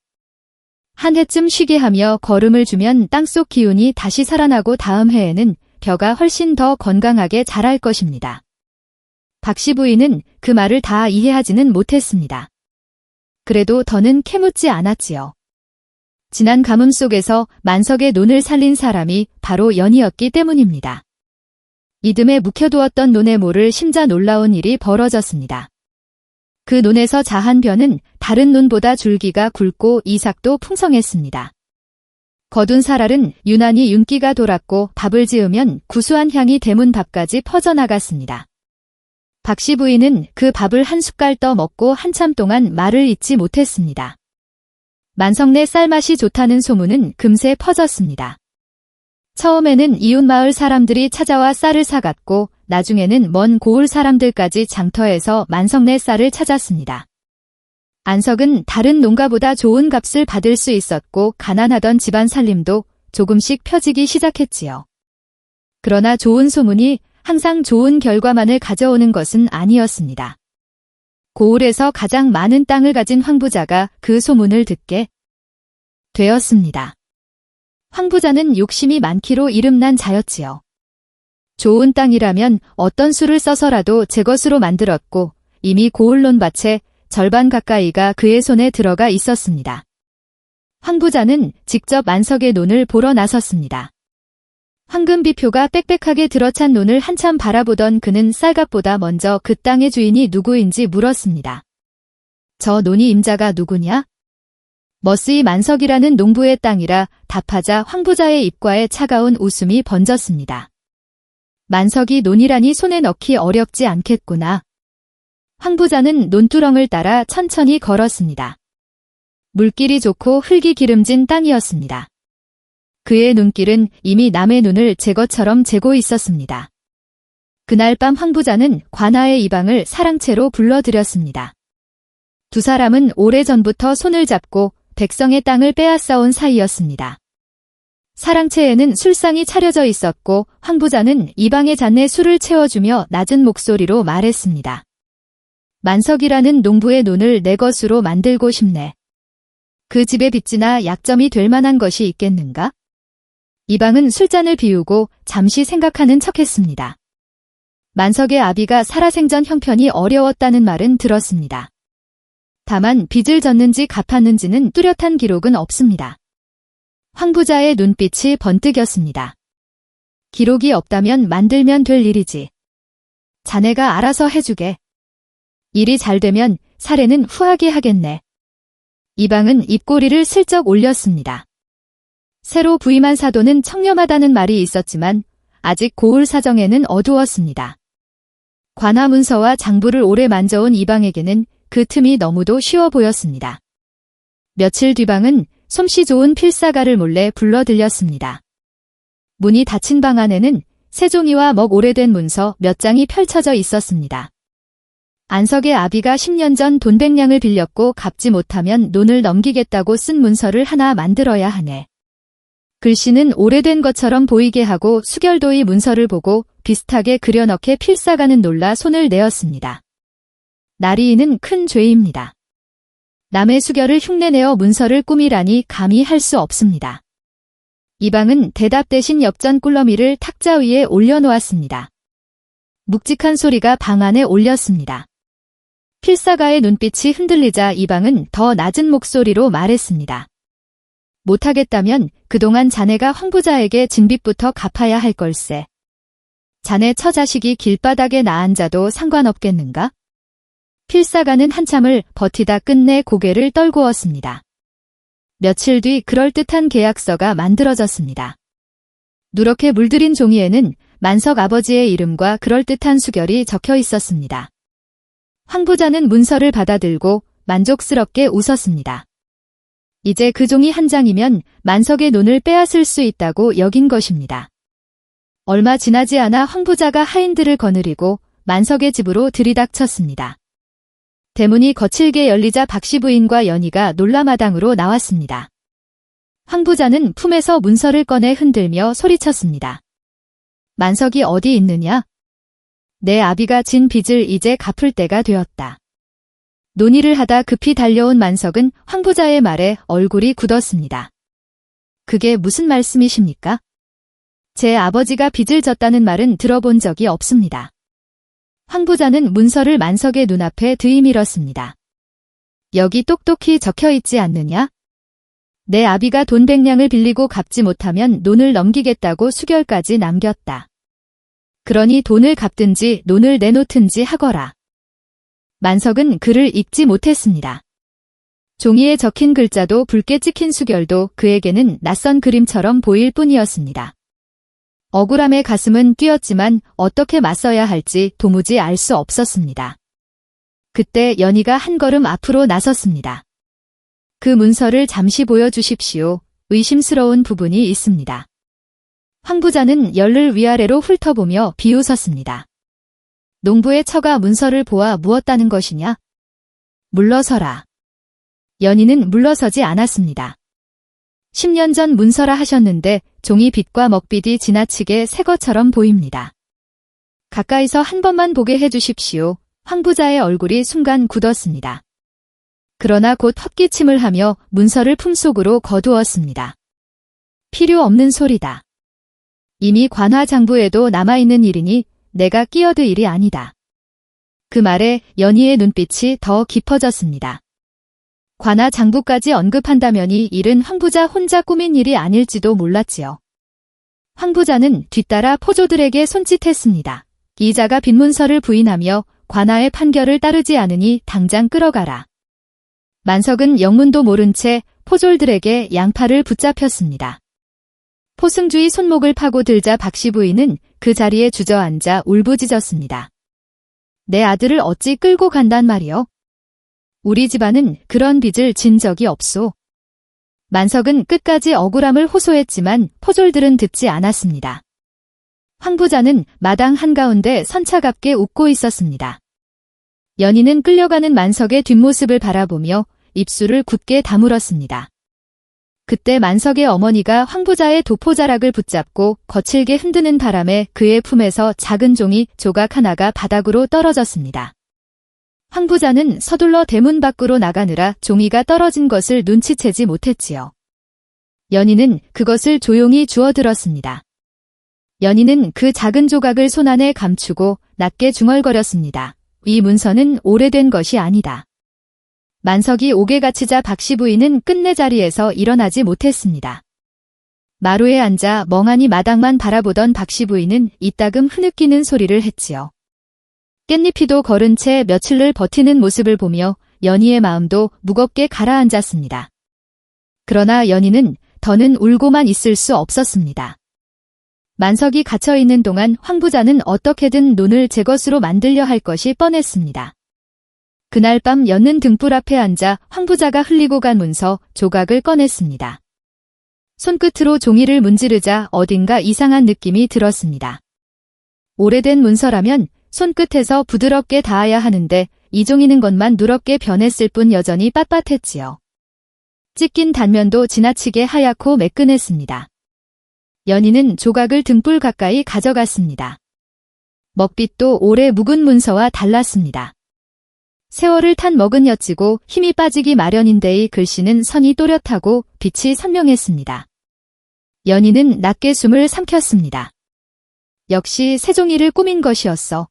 한 해쯤 쉬게 하며 거름을 주면 땅속 기운이 다시 살아나고 다음 해에는 벼가 훨씬 더 건강하게 자랄 것입니다. 박씨 부인은 그 말을 다 이해하지는 못했습니다. 그래도 더는 캐묻지 않았지요. 지난 가뭄 속에서 만석의 논을 살린 사람이 바로 연희였기 때문입니다. 이듬해 묵혀두었던 논의 모를 심자 놀라운 일이 벌어졌습니다. 그 논에서 자한 벼는 다른 논보다 줄기가 굵고 이삭도 풍성했습니다. 거둔 살알은 유난히 윤기가 돌았고 밥을 지으면 구수한 향이 대문 밖까지 퍼져나갔습니다. 박씨 부인은 그 밥을 한 숟갈 떠 먹고 한참 동안 말을 잇지 못했습니다. 만석네 쌀맛이 좋다는 소문은 금세 퍼졌습니다. 처음에는 이웃마을 사람들이 찾아와 쌀을 사갔고 나중에는 먼 고을 사람들까지 장터에서 만석네 쌀을 찾았습니다. 안석은 다른 농가보다 좋은 값을 받을 수 있었고 가난하던 집안 살림도 조금씩 펴지기 시작했지요. 그러나 좋은 소문이 항상 좋은 결과만을 가져오는 것은 아니었습니다. 고을에서 가장 많은 땅을 가진 황부자가 그 소문을 듣게 되었습니다. 황부자는 욕심이 많기로 이름난 자였지요. 좋은 땅이라면 어떤 수를 써서라도 제 것으로 만들었고 이미 고을 논밭의 절반 가까이가 그의 손에 들어가 있었습니다. 황부자는 직접 만석의 논을 보러 나섰습니다. 황금비표가 빽빽하게 들어찬 논을 한참 바라보던 그는 쌀값보다 먼저 그 땅의 주인이 누구인지 물었습니다. 저 논이 임자가 누구냐? 머스이 만석이라는 농부의 땅이라 답하자 황부자의 입가에 차가운 웃음이 번졌습니다. 만석이 논이라니 손에 넣기 어렵지 않겠구나. 황부자는 논두렁을 따라 천천히 걸었습니다. 물길이 좋고 흙이 기름진 땅이었습니다. 그의 눈길은 이미 남의 눈을 제 것처럼 재고 있었습니다. 그날 밤 황부자는 관아의 이방을 사랑채로 불러들였습니다. 두 사람은 오래전부터 손을 잡고 백성의 땅을 빼앗아온 사이였습니다. 사랑채에는 술상이 차려져 있었고 황부자는 이방의 잔에 술을 채워주며 낮은 목소리로 말했습니다. 만석이라는 농부의 논을 내 것으로 만들고 싶네. 그 집의 빚이나 약점이 될 만한 것이 있겠는가? 이방은 술잔을 비우고 잠시 생각하는 척했습니다. 만석의 아비가 살아생전 형편이 어려웠다는 말은 들었습니다. 다만 빚을 졌는지 갚았는지는 뚜렷한 기록은 없습니다. 황 부자의 눈빛이 번뜩였습니다. 기록이 없다면 만들면 될 일이지. 자네가 알아서 해주게. 일이 잘 되면 사례는 후하게 하겠네. 이방은 입꼬리를 슬쩍 올렸습니다. 새로 부임한 사도는 청렴하다는 말이 있었지만 아직 고을 사정에는 어두웠습니다. 관하 문서와 장부를 오래 만져온 이방에게는 그 틈이 너무도 쉬워 보였습니다. 며칠 뒤 방은 솜씨 좋은 필사가를 몰래 불러들였습니다. 문이 닫힌 방 안에는 세종이와 먹 오래된 문서 몇 장이 펼쳐져 있었습니다. 안석의 아비가 10년 전 돈 100냥을 빌렸고 갚지 못하면 논을 넘기겠다고 쓴 문서를 하나 만들어야 하네. 글씨는 오래된 것처럼 보이게 하고 수결도의 문서를 보고 비슷하게 그려넣게 필사가는 놀라 손을 내었습니다. 나리이는 큰 죄입니다. 남의 수결을 흉내내어 문서를 꾸미라니 감히 할 수 없습니다. 이방은 대답 대신 엽전 꿀러미를 탁자 위에 올려놓았습니다. 묵직한 소리가 방 안에 울렸습니다. 필사가의 눈빛이 흔들리자 이방은 더 낮은 목소리로 말했습니다. 못하겠다면 그동안 자네가 황 부자에게 진 빚부터 갚아야 할 걸세. 자네 처자식이 길바닥에 나앉아도 상관없겠는가? 필사가는 한참을 버티다 끝내 고개를 떨구었습니다. 며칠 뒤 그럴듯한 계약서가 만들어졌습니다. 누렇게 물들인 종이에는 만석 아버지의 이름과 그럴듯한 수결이 적혀 있었습니다. 황 부자는 문서를 받아들고 만족스럽게 웃었습니다. 이제 그 종이 한 장이면 만석의 논을 빼앗을 수 있다고 여긴 것입니다. 얼마 지나지 않아 황 부자가 하인들을 거느리고 만석의 집으로 들이닥쳤습니다. 대문이 거칠게 열리자 박씨 부인과 연희가 놀라마당으로 나왔습니다. 황 부자는 품에서 문서를 꺼내 흔들며 소리쳤습니다. 만석이 어디 있느냐? 내 아비가 진 빚을 이제 갚을 때가 되었다. 논의를 하다 급히 달려온 만석은 황 부자의 말에 얼굴이 굳었습니다. 그게 무슨 말씀이십니까? 제 아버지가 빚을 졌다는 말은 들어본 적이 없습니다. 황 부자는 문서를 만석의 눈앞에 들이밀었습니다. 여기 똑똑히 적혀 있지 않느냐? 내 아비가 돈 100냥을 빌리고 갚지 못하면 논을 넘기겠다고 수결까지 남겼다. 그러니 돈을 갚든지 논을 내놓든지 하거라. 만석은 글을 읽지 못했습니다. 종이에 적힌 글자도 붉게 찍힌 수결도 그에게는 낯선 그림처럼 보일 뿐이었습니다. 억울함에 가슴은 뛰었지만 어떻게 맞서야 할지 도무지 알 수 없었습니다. 그때 연희가 한 걸음 앞으로 나섰습니다. 그 문서를 잠시 보여주십시오. 의심스러운 부분이 있습니다. 황 부자는 열을 위아래로 훑어보며 비웃었습니다. 농부의 처가 문서를 보아 무엇다는 것이냐? 물러서라. 연희는 물러서지 않았습니다. 10년 전 문서라 하셨는데 종이 빛과 먹빛이 지나치게 새 것처럼 보입니다. 가까이서 한 번만 보게 해주십시오. 황 부자의 얼굴이 순간 굳었습니다. 그러나 곧 헛기침을 하며 문서를 품속으로 거두었습니다. 필요 없는 소리다. 이미 관하 장부에도 남아있는 일이니 내가 끼어들 일이 아니다. 그 말에 연희의 눈빛이 더 깊어졌습니다. 관하 장부까지 언급한다면이 일은 황 부자 혼자 꾸민 일이 아닐지도 몰랐지요. 황 부자는 뒤따라 포조들에게 손짓했습니다. 이자가 빈문서를 부인하며 관하의 판결을 따르지 않으니 당장 끌어가라. 만석은 영문도 모른 채 포졸들에게 양팔을 붙잡혔습니다. 포승주의 손목을 파고들자 박씨 부인은 그 자리에 주저앉아 울부짖었습니다. 내 아들을 어찌 끌고 간단 말이오? 우리 집안은 그런 빚을 진 적이 없소. 만석은 끝까지 억울함을 호소했지만 포졸들은 듣지 않았습니다. 황 부자는 마당 한가운데 선차갑게 웃고 있었습니다. 연희는 끌려가는 만석의 뒷모습을 바라보며 입술을 굳게 다물었습니다. 그때 만석의 어머니가 황 부자의 도포자락을 붙잡고 거칠게 흔드는 바람에 그의 품에서 작은 종이 조각 하나가 바닥으로 떨어졌습니다. 황 부자는 서둘러 대문 밖으로 나가느라 종이가 떨어진 것을 눈치채지 못했지요. 연희는 그것을 조용히 주워들었습니다. 연희는 그 작은 조각을 손안에 감추고 낮게 중얼거렸습니다. 이 문서는 오래된 것이 아니다. 만석이 옥에 갇히자 박씨 부인은 끝내 자리에서 일어나지 못했습니다. 마루에 앉아 멍하니 마당만 바라보던 박씨 부인은 이따금 흐느끼는 소리를 했지요. 깻잎이도 걸은 채 며칠을 버티는 모습을 보며 연희의 마음도 무겁게 가라앉았습니다. 그러나 연희는 더는 울고만 있을 수 없었습니다. 만석이 갇혀있는 동안 황 부자는 어떻게든 논을 제 것으로 만들려 할 것이 뻔했습니다. 그날 밤 엿는 등불 앞에 앉아 황 부자가 흘리고 간 문서 조각을 꺼냈습니다. 손끝으로 종이를 문지르자 어딘가 이상한 느낌이 들었습니다. 오래된 문서라면 손끝에서 부드럽게 닿아야 하는데 이 종이는 것만 누렇게 변했을 뿐 여전히 빳빳했지요. 찢긴 단면도 지나치게 하얗고 매끈했습니다. 연희는 조각을 등불 가까이 가져갔습니다. 먹빛도 오래 묵은 문서와 달랐습니다. 세월을 탄 먹은 엿지고 힘이 빠지기 마련인데의 글씨는 선이 또렷하고 빛이 선명했습니다. 연희는 낮게 숨을 삼켰습니다. 역시 새종이를 꾸민 것이었어.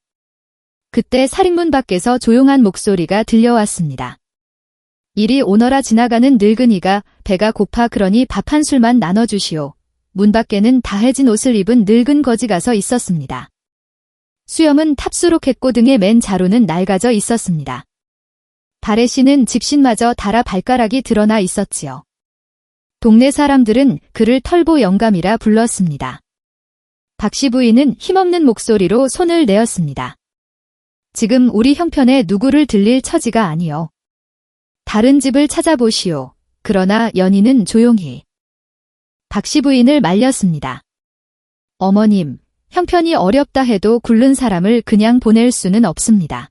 그때 살인문 밖에서 조용한 목소리가 들려왔습니다. 이리 오너라 지나가는 늙은이가 배가 고파 그러니 밥 한 술만 나눠주시오. 문 밖에는 다해진 옷을 입은 늙은 거지가 서 있었습니다. 수염은 탑수룩했고 등에 맨 자루는 낡아져 있었습니다. 발에 신은 집신마저 닳아 발가락이 드러나 있었지요. 동네 사람들은 그를 털보 영감이라 불렀습니다. 박씨 부인은 힘없는 목소리로 손을 내었습니다. 지금 우리 형편에 누구를 들릴 처지가 아니요. 다른 집을 찾아보시오. 그러나 연희는 조용히 박씨 부인을 말렸습니다. 어머님, 형편이 어렵다 해도 굴른 사람을 그냥 보낼 수는 없습니다.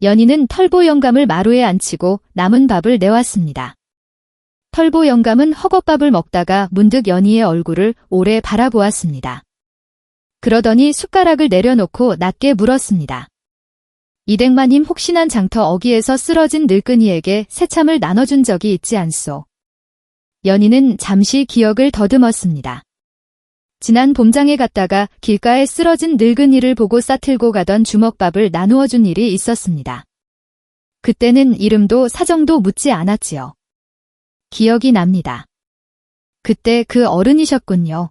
연희는 털보 영감을 마루에 앉히고 남은 밥을 내왔습니다. 털보 영감은 허겁밥을 먹다가 문득 연희의 얼굴을 오래 바라보았습니다. 그러더니 숟가락을 내려놓고 낮게 물었습니다. 이댁마님 혹시난 장터 어귀에서 쓰러진 늙은이에게 새참을 나눠준 적이 있지 않소? 연희는 잠시 기억을 더듬었습니다. 지난 봄장에 갔다가 길가에 쓰러진 늙은이를 보고 싸틀고 가던 주먹밥을 나누어 준 일이 있었습니다. 그때는 이름도 사정도 묻지 않았지요. 기억이 납니다. 그때 그 어른이셨군요.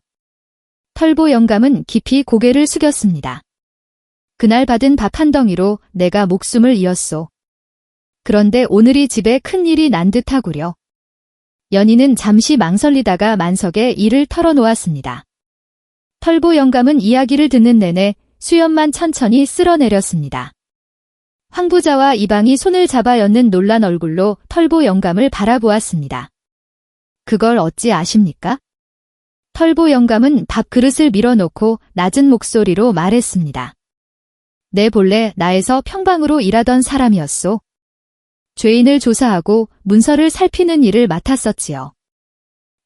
털보 영감은 깊이 고개를 숙였습니다. 그날 받은 밥 한 덩이로 내가 목숨을 이었소. 그런데 오늘이 집에 큰일이 난 듯하구려. 연희는 잠시 망설이다가 만석에 이를 털어놓았습니다. 털보 영감은 이야기를 듣는 내내 수염만 천천히 쓸어내렸습니다. 황 부자와 이방이 손을 잡아 엿는 놀란 얼굴로 털보 영감을 바라보았습니다. 그걸 어찌 아십니까? 털보 영감은 밥그릇을 밀어놓고 낮은 목소리로 말했습니다. 내 본래 나에서 평방으로 일하던 사람이었소. 죄인을 조사하고 문서를 살피는 일을 맡았었지요.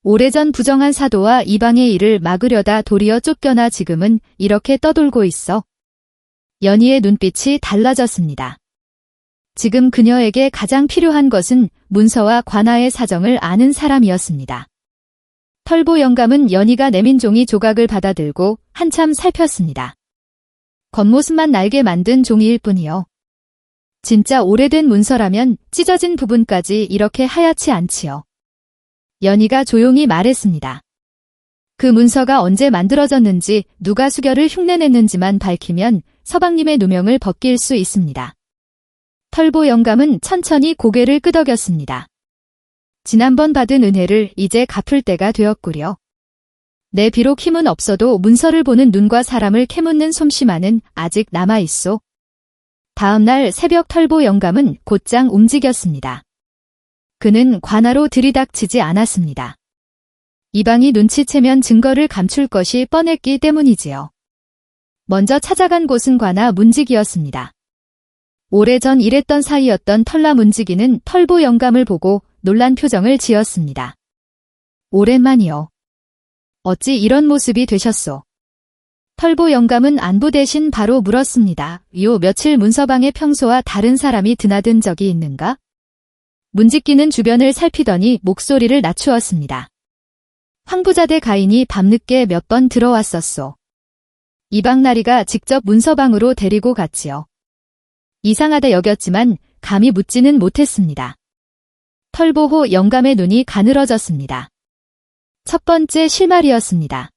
오래전 부정한 사도와 이방의 일을 막으려다 도리어 쫓겨나 지금은 이렇게 떠돌고 있어. 연희의 눈빛이 달라졌습니다. 지금 그녀에게 가장 필요한 것은 문서와 관아의 사정을 아는 사람이었습니다. 털보 영감은 연희가 내민 종이 조각을 받아들고 한참 살폈습니다. 겉모습만 날게 만든 종이일 뿐이요. 진짜 오래된 문서라면 찢어진 부분까지 이렇게 하얗지 않지요. 연희가 조용히 말했습니다. 그 문서가 언제 만들어졌는지 누가 수결을 흉내냈는지만 밝히면 서방님의 누명을 벗길 수 있습니다. 털보 영감은 천천히 고개를 끄덕였습니다. 지난번 받은 은혜를 이제 갚을 때가 되었구려. 내 비록 힘은 없어도 문서를 보는 눈과 사람을 캐묻는 솜씨만은 아직 남아있소. 다음 날 새벽 털보 영감은 곧장 움직였습니다. 그는 관아로 들이닥치지 않았습니다. 이방이 눈치채면 증거를 감출 것이 뻔했기 때문이지요. 먼저 찾아간 곳은 관아 문지기였습니다. 오래전 일했던 사이였던 털나 문지기는 털보 영감을 보고 놀란 표정을 지었습니다. 오랜만이요. 어찌 이런 모습이 되셨소? 털보 영감은 안부 대신 바로 물었습니다. 요 며칠 문서방에 평소와 다른 사람이 드나든 적이 있는가? 문짓기는 주변을 살피더니 목소리를 낮추었습니다. 황부자대 가인이 밤늦게 몇 번 들어왔었소. 이방나리가 직접 문서방으로 데리고 갔지요. 이상하다 여겼지만 감히 묻지는 못했습니다. 털보호 영감의 눈이 가늘어졌습니다. 첫 번째 실말이었습니다.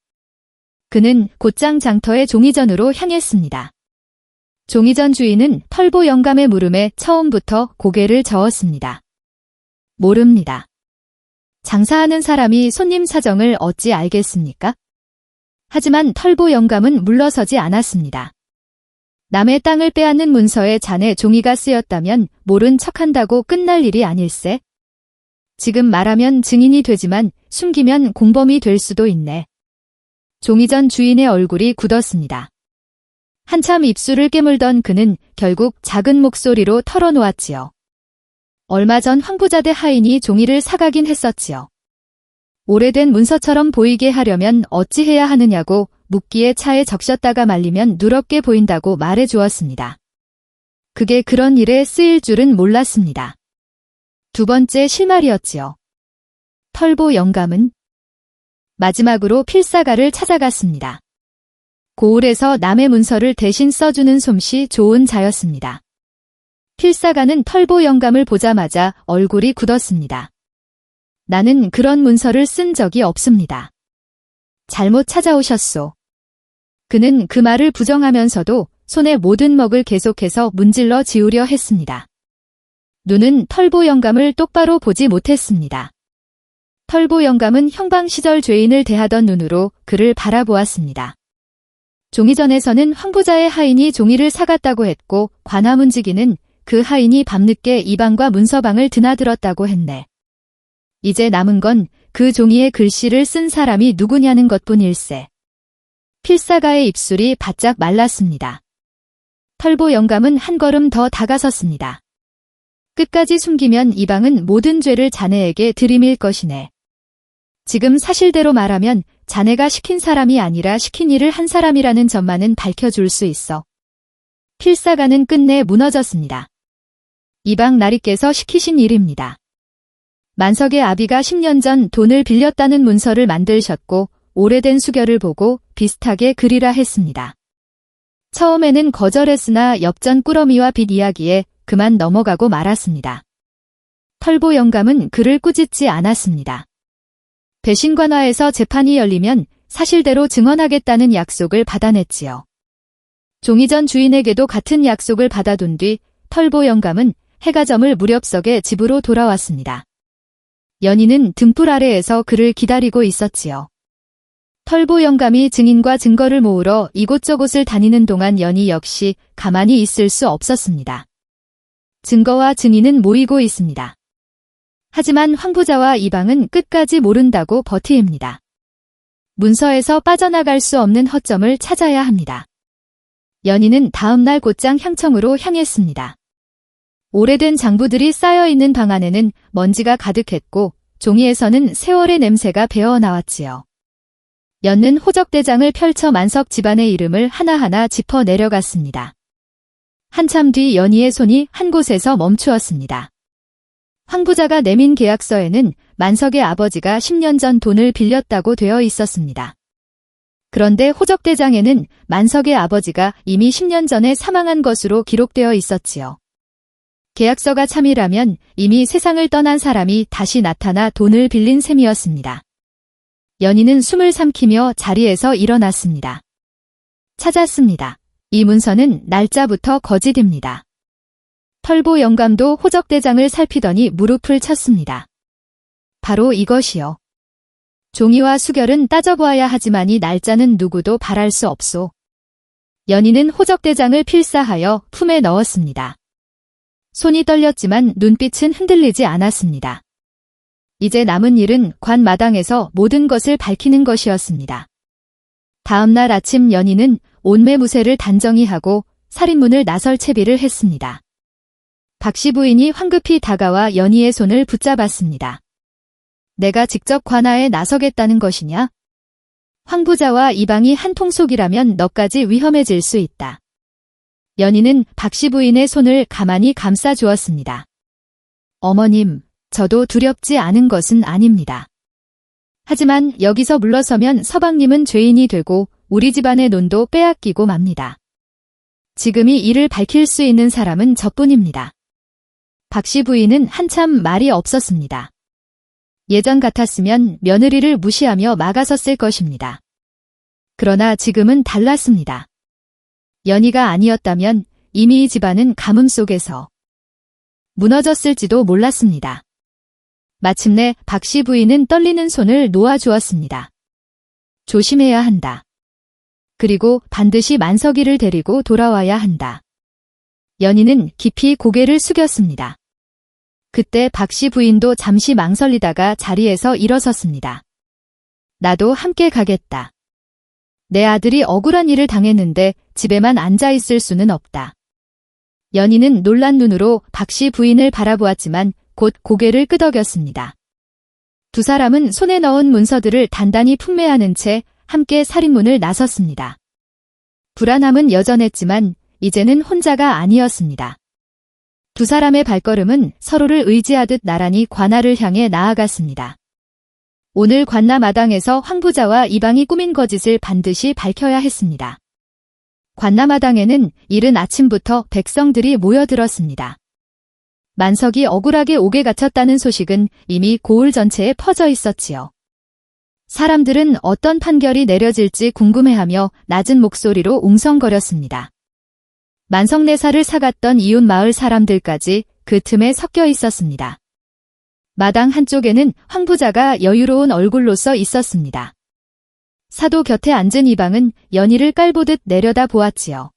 그는 곧장 장터의 종이전으로 향했습니다. 종이전 주인은 털보 영감의 물음에 처음부터 고개를 저었습니다. 모릅니다. 장사하는 사람이 손님 사정을 어찌 알겠습니까? 하지만 털보 영감은 물러서지 않았습니다. 남의 땅을 빼앗는 문서에 자네 종이가 쓰였다면 모른 척한다고 끝날 일이 아닐세? 지금 말하면 증인이 되지만 숨기면 공범이 될 수도 있네. 종이전 주인의 얼굴이 굳었습니다. 한참 입술을 깨물던 그는 결국 작은 목소리로 털어놓았지요. 얼마 전 황부자대 하인이 종이를 사가긴 했었지요. 오래된 문서처럼 보이게 하려면 어찌해야 하느냐고 묻기에 차에 적셨다가 말리면 누렇게 보인다고 말해 주었습니다. 그게 그런 일에 쓰일 줄은 몰랐습니다. 두 번째 실말이었지요. 털보 영감은 마지막으로 필사가를 찾아갔습니다. 고을에서 남의 문서를 대신 써주는 솜씨 좋은 자였습니다. 필사가는 털보 영감을 보자마자 얼굴이 굳었습니다. 나는 그런 문서를 쓴 적이 없습니다. 잘못 찾아오셨소. 그는 그 말을 부정하면서도 손에 모든 먹을 계속해서 문질러 지우려 했습니다. 눈은 털보 영감을 똑바로 보지 못했습니다. 털보 영감은 형방 시절 죄인을 대하던 눈으로 그를 바라보았습니다. 종이전에서는 황부자의 하인이 종이를 사갔다고 했고 관하문지기는 그 하인이 밤늦게 이방과 문서방을 드나들었다고 했네. 이제 남은 건 그 종이에 글씨를 쓴 사람이 누구냐는 것뿐일세. 필사가의 입술이 바짝 말랐습니다. 털보 영감은 한 걸음 더 다가섰습니다. 끝까지 숨기면 이방은 모든 죄를 자네에게 들이밀 것이네. 지금 사실대로 말하면 자네가 시킨 사람이 아니라 시킨 일을 한 사람이라는 점만은 밝혀줄 수 있어. 필사가는 끝내 무너졌습니다. 이방 나리께서 시키신 일입니다. 만석의 아비가 10년 전 돈을 빌렸다는 문서를 만드셨고 오래된 수결을 보고 비슷하게 그리라 했습니다. 처음에는 거절했으나 엽전 꾸러미와 빚 이야기에 그만 넘어가고 말았습니다. 털보 영감은 그를 꾸짖지 않았습니다. 배신관화에서 재판이 열리면 사실대로 증언하겠다는 약속을 받아냈지요. 종이전 주인에게도 같은 약속을 받아둔 뒤 털보 영감은 해가 저물 무렵석에 집으로 돌아왔습니다. 연희는 등불 아래에서 그를 기다리고 있었지요. 털보 영감이 증인과 증거를 모으러 이곳저곳을 다니는 동안 연희 역시 가만히 있을 수 없었습니다. 증거와 증인은 모이고 있습니다. 하지만 황부자와 이방은 끝까지 모른다고 버티입니다. 문서에서 빠져나갈 수 없는 허점을 찾아야 합니다. 연희는 다음날 곧장 향청으로 향했습니다. 오래된 장부들이 쌓여있는 방 안에는 먼지가 가득했고 종이에서는 세월의 냄새가 배어나왔지요. 연는 호적대장을 펼쳐 만석 집안의 이름을 하나하나 짚어 내려갔습니다. 한참 뒤 연희의 손이 한 곳에서 멈추었습니다. 황부자가 내민 계약서에는 만석의 아버지가 10년 전 돈을 빌렸다고 되어 있었습니다. 그런데 호적대장에는 만석의 아버지가 이미 10년 전에 사망한 것으로 기록되어 있었지요. 계약서가 참이라면 이미 세상을 떠난 사람이 다시 나타나 돈을 빌린 셈이었습니다. 연희는 숨을 삼키며 자리에서 일어났습니다. 찾았습니다. 이 문서는 날짜부터 거짓입니다. 털보 영감도 호적대장을 살피더니 무릎을 쳤습니다. 바로 이것이요. 종이와 수결은 따져보아야 하지만 이 날짜는 누구도 바랄 수 없소. 연희는 호적대장을 필사하여 품에 넣었습니다. 손이 떨렸지만 눈빛은 흔들리지 않았습니다. 이제 남은 일은 관 마당에서 모든 것을 밝히는 것이었습니다. 다음 날 아침 연희는 온매무새를 단정히 하고 살인문을 나설 채비를 했습니다. 박씨 부인이 황급히 다가와 연희의 손을 붙잡았습니다. 내가 직접 관하에 나서겠다는 것이냐? 황 부자와 이방이 한 통속이라면 너까지 위험해질 수 있다. 연희는 박씨 부인의 손을 가만히 감싸 주었습니다. 어머님, 저도 두렵지 않은 것은 아닙니다. 하지만 여기서 물러서면 서방님은 죄인이 되고 우리 집안의 논도 빼앗기고 맙니다. 지금이 이를 밝힐 수 있는 사람은 저뿐입니다. 박씨 부인은 한참 말이 없었습니다. 예전 같았으면 며느리를 무시하며 막아섰을 것입니다. 그러나 지금은 달랐습니다. 연희가 아니었다면 이미 이 집안은 가뭄 속에서 무너졌을지도 몰랐습니다. 마침내 박씨 부인은 떨리는 손을 놓아주었습니다. 조심해야 한다. 그리고 반드시 만석이를 데리고 돌아와야 한다. 연희는 깊이 고개를 숙였습니다. 그때 박씨 부인도 잠시 망설이다가 자리에서 일어섰습니다. 나도 함께 가겠다. 내 아들이 억울한 일을 당했는데 집에만 앉아 있을 수는 없다. 연희는 놀란 눈으로 박씨 부인을 바라보았지만 곧 고개를 끄덕였습니다. 두 사람은 손에 넣은 문서들을 단단히 품매하는 채 함께 살인문을 나섰습니다. 불안함은 여전했지만 이제는 혼자가 아니었습니다. 두 사람의 발걸음은 서로를 의지하듯 나란히 관아를 향해 나아갔습니다. 오늘 관나 마당에서 황 부자와 이방이 꾸민 거짓을 반드시 밝혀야 했습니다. 관나 마당에는 이른 아침부터 백성들이 모여들었습니다. 만석이 억울하게 옥에 갇혔다는 소식은 이미 고을 전체에 퍼져 있었지요. 사람들은 어떤 판결이 내려질지 궁금해하며 낮은 목소리로 웅성거렸습니다. 만석내사를 사갔던 이웃 마을 사람들까지 그 틈에 섞여 있었습니다. 마당 한쪽에는 황 부자가 여유로운 얼굴로서 있었습니다. 사도 곁에 앉은 이방은 연희를 깔보듯 내려다 보았지요.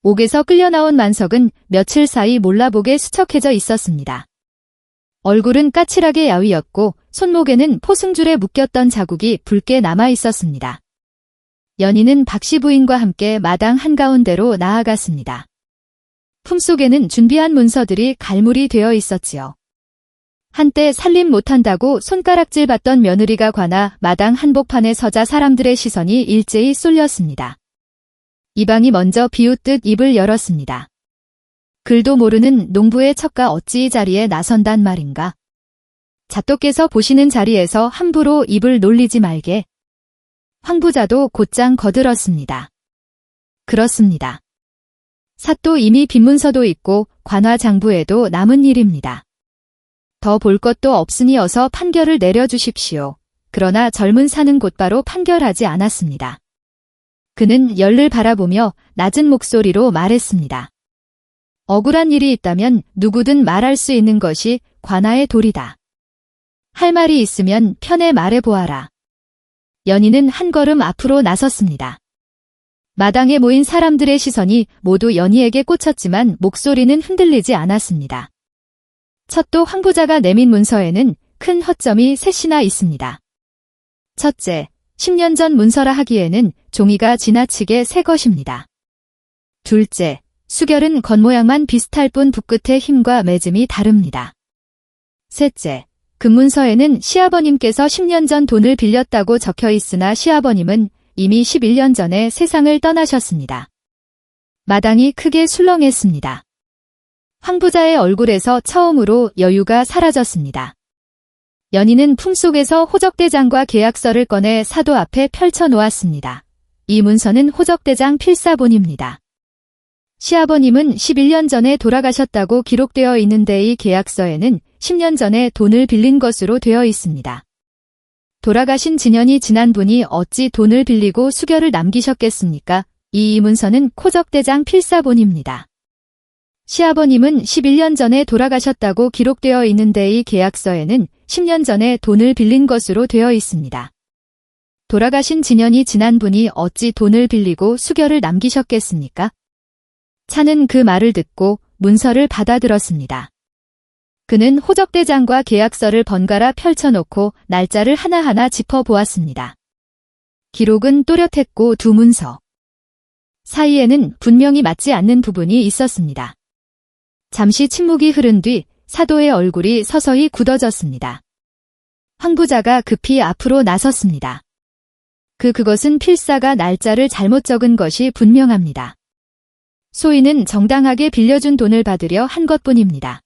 옥에서 끌려나온 만석은 며칠 사이 몰라보게 수척해져 있었습니다. 얼굴은 까칠하게 야위었고 손목에는 포승줄에 묶였던 자국이 붉게 남아 있었습니다. 연희는 박씨 부인과 함께 마당 한가운데로 나아갔습니다. 품속에는 준비한 문서들이 갈무리 되어 있었지요. 한때 살림 못한다고 손가락질 받던 며느리가 관아 마당 한복판에 서자 사람들의 시선이 일제히 쏠렸습니다. 이방이 먼저 비웃듯 입을 열었습니다. 글도 모르는 농부의 척가 어찌 이 자리에 나선단 말인가. 자또께서 보시는 자리에서 함부로 입을 놀리지 말게. 황 부자도 곧장 거들었습니다. 그렇습니다. 사또 이미 빈문서도 있고 관화 장부에도 남은 일입니다. 더 볼 것도 없으니 어서 판결을 내려주십시오. 그러나 젊은 사는 곧바로 판결하지 않았습니다. 그는 열을 바라보며 낮은 목소리로 말했습니다. 억울한 일이 있다면 누구든 말할 수 있는 것이 관아의 도리다. 할 말이 있으면 편에 말해보아라. 연희는 한 걸음 앞으로 나섰습니다. 마당에 모인 사람들의 시선이 모두 연희에게 꽂혔지만 목소리는 흔들리지 않았습니다. 첫도 황 부자가 내민 문서에는 큰 허점이 셋이나 있습니다. 첫째, 10년 전 문서라 하기에는 종이가 지나치게 새 것입니다. 둘째, 수결은 겉모양만 비슷할 뿐 붓끝의 힘과 맺음이 다릅니다. 셋째, 금문서에는 시아버님께서 10년 전 돈을 빌렸다고 적혀 있으나 시아버님은 이미 11년 전에 세상을 떠나셨습니다. 마당이 크게 술렁했습니다. 황 부자의 얼굴에서 처음으로 여유가 사라졌습니다. 연희는 품속에서 호적대장과 계약서를 꺼내 사도 앞에 펼쳐놓았습니다. 이 문서는 호적대장 필사본입니다. 시아버님은 11년 전에 돌아가셨다고 기록되어 있는데 이 계약서에는 10년 전에 돈을 빌린 것으로 되어 있습니다. 돌아가신 진년이 지난 분이 어찌 돈을 빌리고 수결을 남기셨겠습니까? 이 문서는 호적대장 필사본입니다. 시아버님은 11년 전에 돌아가셨다고 기록되어 있는데 이 계약서에는 10년 전에 돈을 빌린 것으로 되어 있습니다. 돌아가신 진년이 지난 분이 어찌 돈을 빌리고 수결을 남기셨겠습니까? 차는 그 말을 듣고 문서를 받아들었습니다. 그는 호적대장과 계약서를 번갈아 펼쳐놓고 날짜를 하나하나 짚어보았습니다. 기록은 또렷했고 두 문서 사이에는 분명히 맞지 않는 부분이 있었습니다. 잠시 침묵이 흐른 뒤 사도의 얼굴이 서서히 굳어졌습니다. 황 부자가 급히 앞으로 나섰습니다. 그것은 필사가 날짜를 잘못 적은 것이 분명합니다. 소인은 정당하게 빌려준 돈을 받으려 한 것뿐입니다.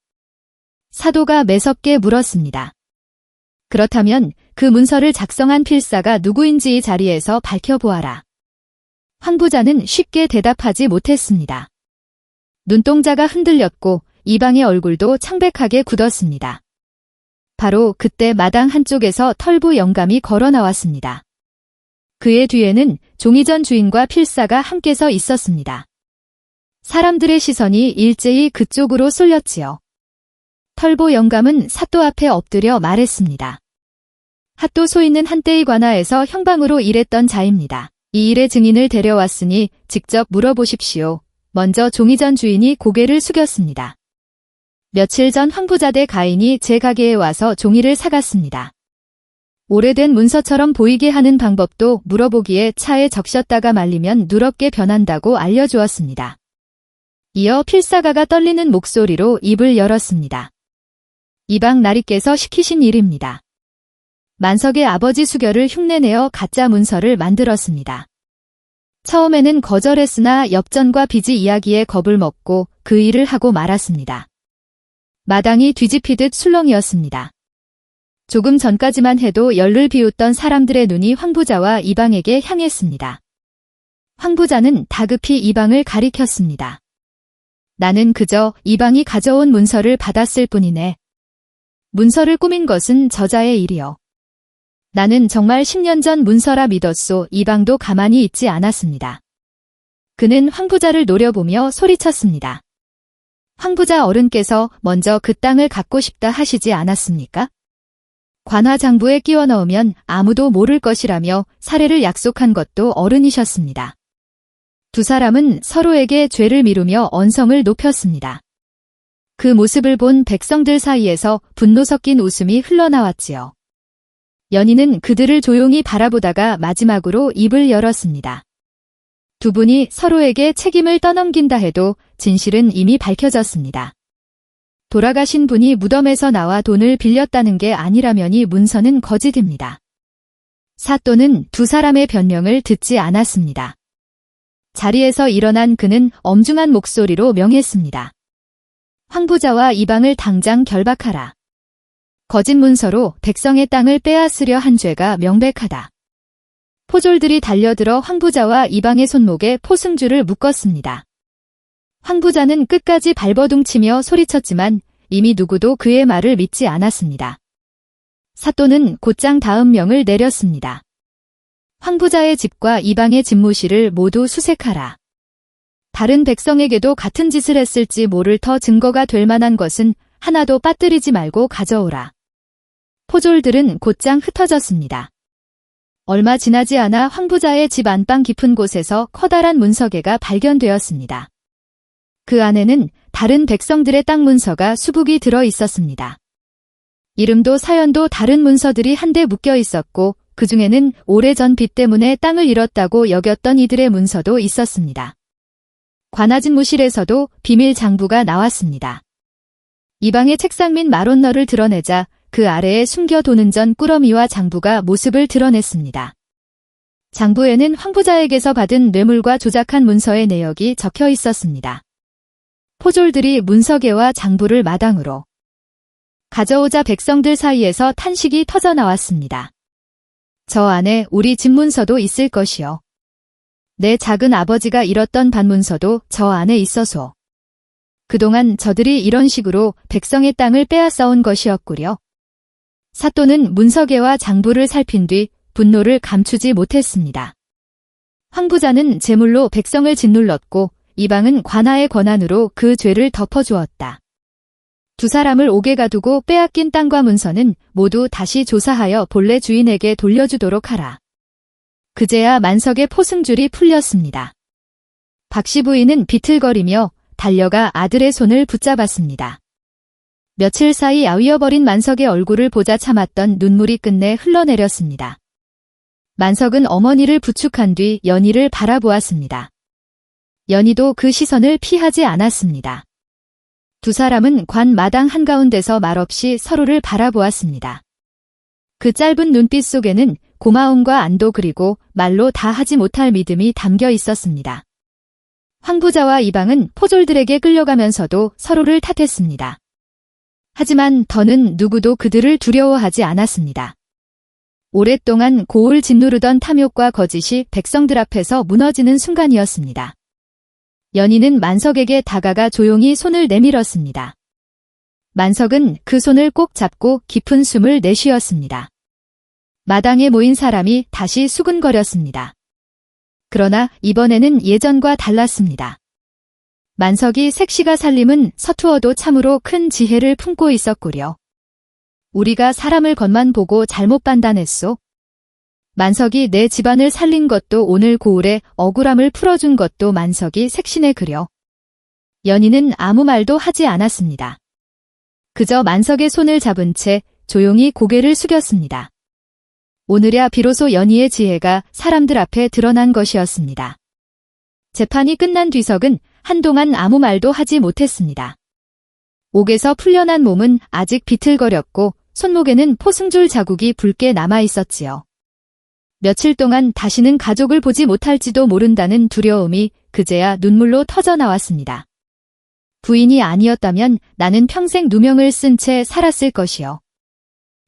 사도가 매섭게 물었습니다. 그렇다면 그 문서를 작성한 필사가 누구인지 이 자리에서 밝혀보아라. 황 부자는 쉽게 대답하지 못했습니다. 눈동자가 흔들렸고 이방의 얼굴도 창백하게 굳었습니다. 바로 그때 마당 한쪽에서 털부 영감이 걸어 나왔습니다. 그의 뒤에는 종이전 주인과 필사가 함께 서 있었습니다. 사람들의 시선이 일제히 그쪽으로 쏠렸지요. 털보 영감은 사또 앞에 엎드려 말했습니다. 핫도 소인은 한때의 관아에서 형방으로 일했던 자입니다. 이 일의 증인을 데려왔으니 직접 물어보십시오. 먼저 종이전 주인이 고개를 숙였습니다. 며칠 전 황부자대 가인이 제 가게에 와서 종이를 사갔습니다. 오래된 문서처럼 보이게 하는 방법도 물어보기에 차에 적셨다가 말리면 누렇게 변한다고 알려주었습니다. 이어 필사가가 떨리는 목소리로 입을 열었습니다. 이방 나리께서 시키신 일입니다. 만석의 아버지 수결을 흉내내어 가짜 문서를 만들었습니다. 처음에는 거절했으나 엽전과 빚의 이야기에 겁을 먹고 그 일을 하고 말았습니다. 마당이 뒤집히듯 술렁이었습니다. 조금 전까지만 해도 열을 비웃던 사람들의 눈이 황부자와 이방에게 향했습니다. 황부자는 다급히 이방을 가리켰습니다. 나는 그저 이방이 가져온 문서를 받았을 뿐이네. 문서를 꾸민 것은 저자의 일이요. 나는 정말 10년 전 문서라 믿었소. 이방도 가만히 있지 않았습니다. 그는 황부자를 노려보며 소리쳤습니다. 황부자 어른께서 먼저 그 땅을 갖고 싶다 하시지 않았습니까? 관화장부에 끼워 넣으면 아무도 모를 것이라며 사례를 약속한 것도 어른이셨습니다. 두 사람은 서로에게 죄를 미루며 언성을 높였습니다. 그 모습을 본 백성들 사이에서 분노 섞인 웃음이 흘러나왔지요. 연희는 그들을 조용히 바라보다가 마지막으로 입을 열었습니다. 두 분이 서로에게 책임을 떠넘긴다 해도 진실은 이미 밝혀졌습니다. 돌아가신 분이 무덤에서 나와 돈을 빌렸다는 게 아니라면 이 문서는 거짓입니다. 사또는 두 사람의 변명을 듣지 않았습니다. 자리에서 일어난 그는 엄중한 목소리로 명했습니다. 황부자와 이방을 당장 결박하라. 거짓 문서로 백성의 땅을 빼앗으려 한 죄가 명백하다. 포졸들이 달려들어 황부자와 이방의 손목에 포승줄을 묶었습니다. 황부자는 끝까지 발버둥치며 소리쳤지만 이미 누구도 그의 말을 믿지 않았습니다. 사또는 곧장 다음 명을 내렸습니다. 황부자의 집과 이방의 집무실을 모두 수색하라. 다른 백성에게도 같은 짓을 했을지 모를 터 증거가 될 만한 것은 하나도 빠뜨리지 말고 가져오라. 포졸들은 곧장 흩어졌습니다. 얼마 지나지 않아 황부자의 집 안방 깊은 곳에서 커다란 문서개가 발견되었습니다. 그 안에는 다른 백성들의 땅 문서가 수북이 들어 있었습니다. 이름도 사연도 다른 문서들이 한데 묶여 있었고 그 중에는 오래전 빚 때문에 땅을 잃었다고 여겼던 이들의 문서도 있었습니다. 관아진무실에서도 비밀 장부가 나왔습니다. 이방의 책상 및 마론너를 드러내자 그 아래에 숨겨도는 전 꾸러미와 장부가 모습을 드러냈습니다. 장부에는 황부자에게서 받은 뇌물과 조작한 문서의 내역이 적혀 있었습니다. 포졸들이 문서개와 장부를 마당으로 가져오자 백성들 사이에서 탄식이 터져나왔습니다. 저 안에 우리 집 문서도 있을 것이요. 내 작은 아버지가 잃었던 반문서도 저 안에 있어서. 그동안 저들이 이런 식으로 백성의 땅을 빼앗아온 것이었구려. 사또는 문서개와 장부를 살핀 뒤 분노를 감추지 못했습니다. 황부자는 제물로 백성을 짓눌렀고 이방은 관아의 권한으로 그 죄를 덮어주었다. 두 사람을 옥에 가두고 빼앗긴 땅과 문서는 모두 다시 조사하여 본래 주인에게 돌려주도록 하라. 그제야 만석의 포승줄이 풀렸습니다. 박씨 부인은 비틀거리며 달려가 아들의 손을 붙잡았습니다. 며칠 사이 아위어버린 만석의 얼굴을 보자 참았던 눈물이 끝내 흘러내렸습니다. 만석은 어머니를 부축한 뒤 연희를 바라보았습니다. 연희도 그 시선을 피하지 않았습니다. 두 사람은 관 마당 한가운데서 말없이 서로를 바라보았습니다. 그 짧은 눈빛 속에는 고마움과 안도 그리고 말로 다 하지 못할 믿음이 담겨 있었습니다. 황부자와 이방은 포졸들에게 끌려가면서도 서로를 탓했습니다. 하지만 더는 누구도 그들을 두려워하지 않았습니다. 오랫동안 고을 짓누르던 탐욕과 거짓이 백성들 앞에서 무너지는 순간이었습니다. 연희는 만석에게 다가가 조용히 손을 내밀었습니다. 만석은 그 손을 꼭 잡고 깊은 숨을 내쉬었습니다. 마당에 모인 사람이 다시 수근거렸습니다. 그러나 이번에는 예전과 달랐습니다. 만석이 색시가 살림은 서투어도 참으로 큰 지혜를 품고 있었구려. 우리가 사람을 겉만 보고 잘못 판단했소. 만석이 내 집안을 살린 것도 오늘 고을에 억울함을 풀어준 것도 만석이 색신에 그려. 연희는 아무 말도 하지 않았습니다. 그저 만석의 손을 잡은 채 조용히 고개를 숙였습니다. 오늘야 비로소 연희의 지혜가 사람들 앞에 드러난 것이었습니다. 재판이 끝난 뒤석은 한동안 아무 말도 하지 못했습니다. 옥에서 풀려난 몸은 아직 비틀거렸고 손목에는 포승줄 자국이 붉게 남아 있었지요. 며칠 동안 다시는 가족을 보지 못할지도 모른다는 두려움이 그제야 눈물로 터져 나왔습니다. 부인이 아니었다면 나는 평생 누명을 쓴 채 살았을 것이요.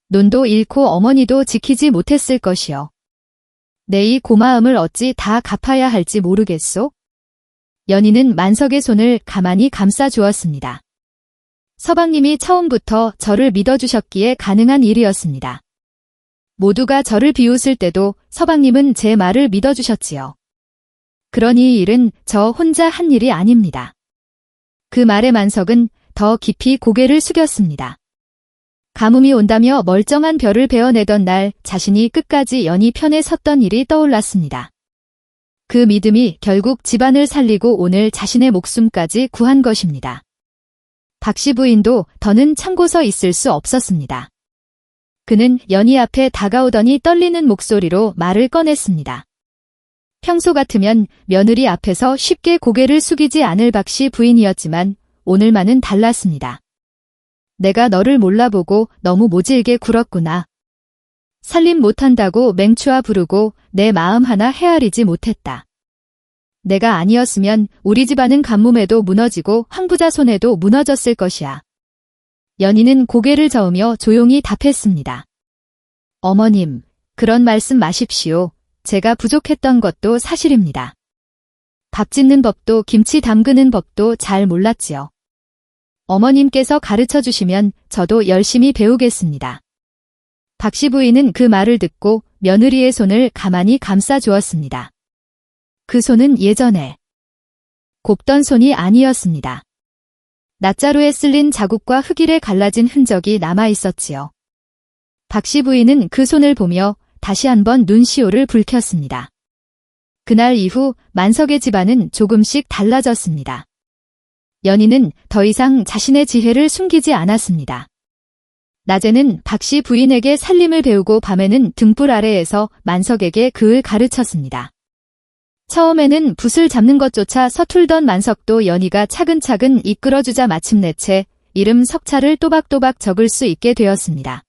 논도 잃고 어머니도 지키지 못했을 것이요. 내 이 고마움을 어찌 다 갚아야 할지 모르겠소? 연희는 만석의 손을 가만히 감싸 주었습니다. 서방님이 처음부터 저를 믿어주셨기에 가능한 일이었습니다. 모두가 저를 비웃을 때도 서방님은 제 말을 믿어주셨지요. 그러니 이 일은 저 혼자 한 일이 아닙니다. 그 말에 만석은 더 깊이 고개를 숙였습니다. 가뭄이 온다며 멀쩡한 별을 베어내던 날 자신이 끝까지 연희 편에 섰던 일이 떠올랐습니다. 그 믿음이 결국 집안을 살리고 오늘 자신의 목숨까지 구한 것입니다. 박씨 부인도 더는 참고 서 있을 수 없었습니다. 그는 연희 앞에 다가오더니 떨리는 목소리로 말을 꺼냈습니다. 평소 같으면 며느리 앞에서 쉽게 고개를 숙이지 않을 박씨 부인이었지만 오늘만은 달랐습니다. 내가 너를 몰라보고 너무 모질게 굴었구나. 살림 못한다고 맹추아 부르고 내 마음 하나 헤아리지 못했다. 내가 아니었으면 우리 집안은 간몸에도 무너지고 황부자 손에도 무너졌을 것이야. 연희는 고개를 저으며 조용히 답했습니다. 어머님, 그런 말씀 마십시오. 제가 부족했던 것도 사실입니다. 밥 짓는 법도 김치 담그는 법도 잘 몰랐지요. 어머님께서 가르쳐 주시면 저도 열심히 배우겠습니다. 박씨 부인은 그 말을 듣고 며느리의 손을 가만히 감싸 주었습니다. 그 손은 예전에 곱던 손이 아니었습니다. 낫자루에 쓸린 자국과 흙일에 갈라진 흔적이 남아 있었지요. 박씨 부인은 그 손을 보며 다시 한번 눈시울을 붉혔습니다. 그날 이후 만석의 집안은 조금씩 달라졌습니다. 연희는 더 이상 자신의 지혜를 숨기지 않았습니다. 낮에는 박씨 부인에게 살림을 배우고 밤에는 등불 아래에서 만석에게 그을 가르쳤습니다. 처음에는 붓을 잡는 것조차 서툴던 만석도 연희가 차근차근 이끌어주자 마침내 채 이름 석자를 또박또박 적을 수 있게 되었습니다.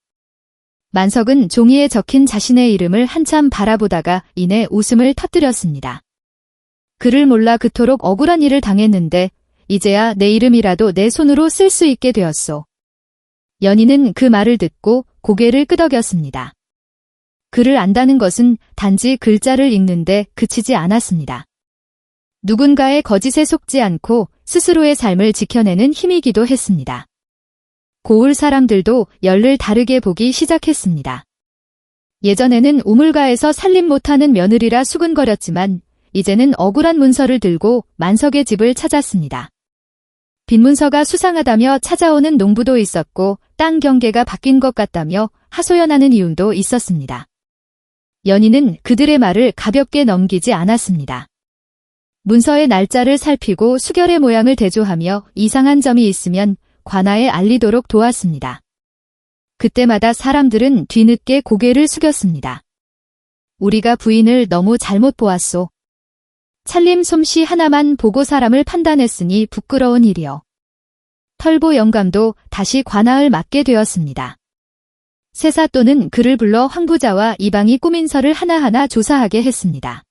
만석은 종이에 적힌 자신의 이름을 한참 바라보다가 이내 웃음을 터뜨렸습니다. 그를 몰라 그토록 억울한 일을 당했는데 이제야 내 이름이라도 내 손으로 쓸 수 있게 되었소. 연희는 그 말을 듣고 고개를 끄덕였습니다. 글을 안다는 것은 단지 글자를 읽는데 그치지 않았습니다. 누군가의 거짓에 속지 않고 스스로의 삶을 지켜내는 힘이기도 했습니다. 고을 사람들도 열을 다르게 보기 시작했습니다. 예전에는 우물가에서 살림 못하는 며느리라 수근거렸지만 이제는 억울한 문서를 들고 만석의 집을 찾았습니다. 빈문서가 수상하다며 찾아오는 농부도 있었고 땅 경계가 바뀐 것 같다며 하소연하는 이웃도 있었습니다. 연희는 그들의 말을 가볍게 넘기지 않았습니다. 문서의 날짜를 살피고 수결의 모양을 대조하며 이상한 점이 있으면 관아에 알리도록 도왔습니다. 그때마다 사람들은 뒤늦게 고개를 숙였습니다. 우리가 부인을 너무 잘못 보았소. 찰림 솜씨 하나만 보고 사람을 판단했으니 부끄러운 일이요. 털보 영감도 다시 관아을 맡게 되었습니다. 세사 또는 그를 불러 황부자와 이방이 꾸민서를 하나하나 조사하게 했습니다.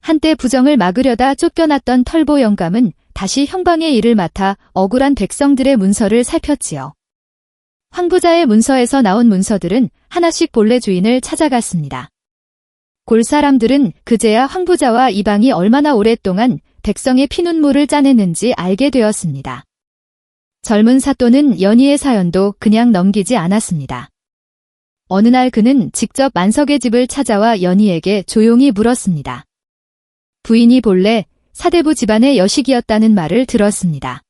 한때 부정을 막으려다 쫓겨났던 털보 영감은 다시 형방의 일을 맡아 억울한 백성들의 문서를 살폈지요. 황부자의 문서에서 나온 문서들은 하나씩 본래 주인을 찾아갔습니다. 골 사람들은 그제야 황부자와 이방이 얼마나 오랫동안 백성의 피눈물을 짜냈는지 알게 되었습니다. 젊은 사또는 연희의 사연도 그냥 넘기지 않았습니다. 어느 날 그는 직접 만석의 집을 찾아와 연희에게 조용히 물었습니다. 부인이 본래 사대부 집안의 여식이었다는 말을 들었습니다.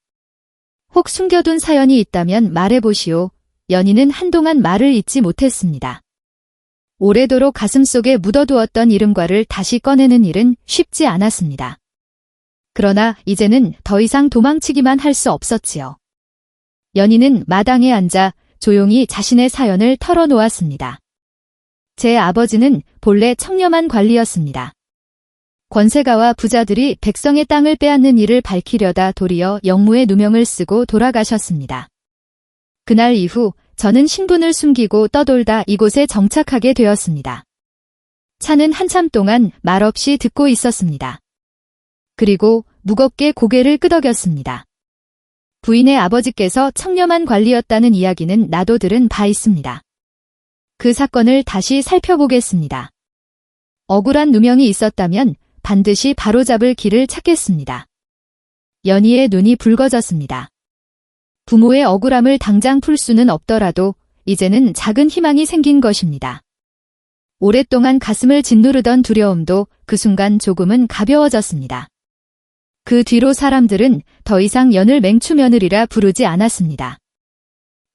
혹 숨겨둔 사연이 있다면 말해보시오. 연희는 한동안 말을 잇지 못했습니다. 오래도록 가슴속에 묻어두었던 이름과를 다시 꺼내는 일은 쉽지 않았습니다. 그러나 이제는 더 이상 도망치기만 할 수 없었지요. 연희는 마당에 앉아 조용히 자신의 사연을 털어놓았습니다. 제 아버지는 본래 청렴한 관리였습니다. 권세가와 부자들이 백성의 땅을 빼앗는 일을 밝히려다 도리어 영무의 누명을 쓰고 돌아가셨습니다. 그날 이후 저는 신분을 숨기고 떠돌다 이곳에 정착하게 되었습니다. 차는 한참 동안 말없이 듣고 있었습니다. 그리고 무겁게 고개를 끄덕였습니다. 부인의 아버지께서 청렴한 관리였다는 이야기는 나도 들은 바 있습니다. 그 사건을 다시 살펴보겠습니다. 억울한 누명이 있었다면 반드시 바로잡을 길을 찾겠습니다. 연희의 눈이 붉어졌습니다. 부모의 억울함을 당장 풀 수는 없더라도 이제는 작은 희망이 생긴 것입니다. 오랫동안 가슴을 짓누르던 두려움도 그 순간 조금은 가벼워졌습니다. 그 뒤로 사람들은 더 이상 연을 맹추 며느리라 부르지 않았습니다.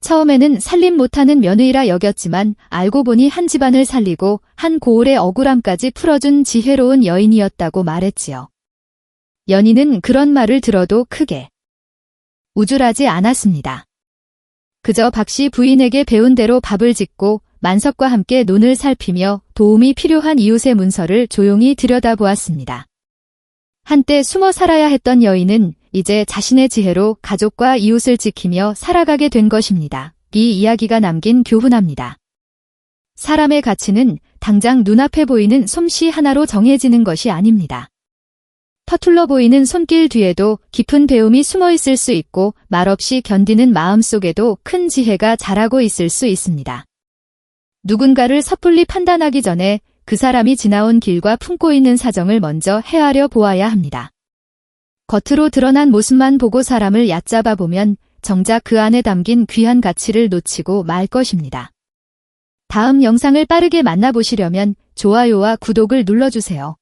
처음에는 살림 못하는 며느리라 여겼지만 알고 보니 한 집안을 살리고 한 고을의 억울함까지 풀어준 지혜로운 여인이었다고 말했지요. 연희는 그런 말을 들어도 크게 우쭐하지 않았습니다. 그저 박씨 부인에게 배운 대로 밥을 짓고 만석과 함께 논을 살피며 도움이 필요한 이웃의 문서를 조용히 들여다보았습니다. 한때 숨어 살아야 했던 여인은 이제 자신의 지혜로 가족과 이웃을 지키며 살아가게 된 것입니다. 이 이야기가 남긴 교훈합니다. 사람의 가치는 당장 눈앞에 보이는 솜씨 하나로 정해지는 것이 아닙니다. 서툴러 보이는 손길 뒤에도 깊은 배움이 숨어 있을 수 있고 말없이 견디는 마음 속에도 큰 지혜가 자라고 있을 수 있습니다. 누군가를 섣불리 판단하기 전에 그 사람이 지나온 길과 품고 있는 사정을 먼저 헤아려 보아야 합니다. 겉으로 드러난 모습만 보고 사람을 얕잡아 보면 정작 그 안에 담긴 귀한 가치를 놓치고 말 것입니다. 다음 영상을 빠르게 만나보시려면 좋아요와 구독을 눌러주세요.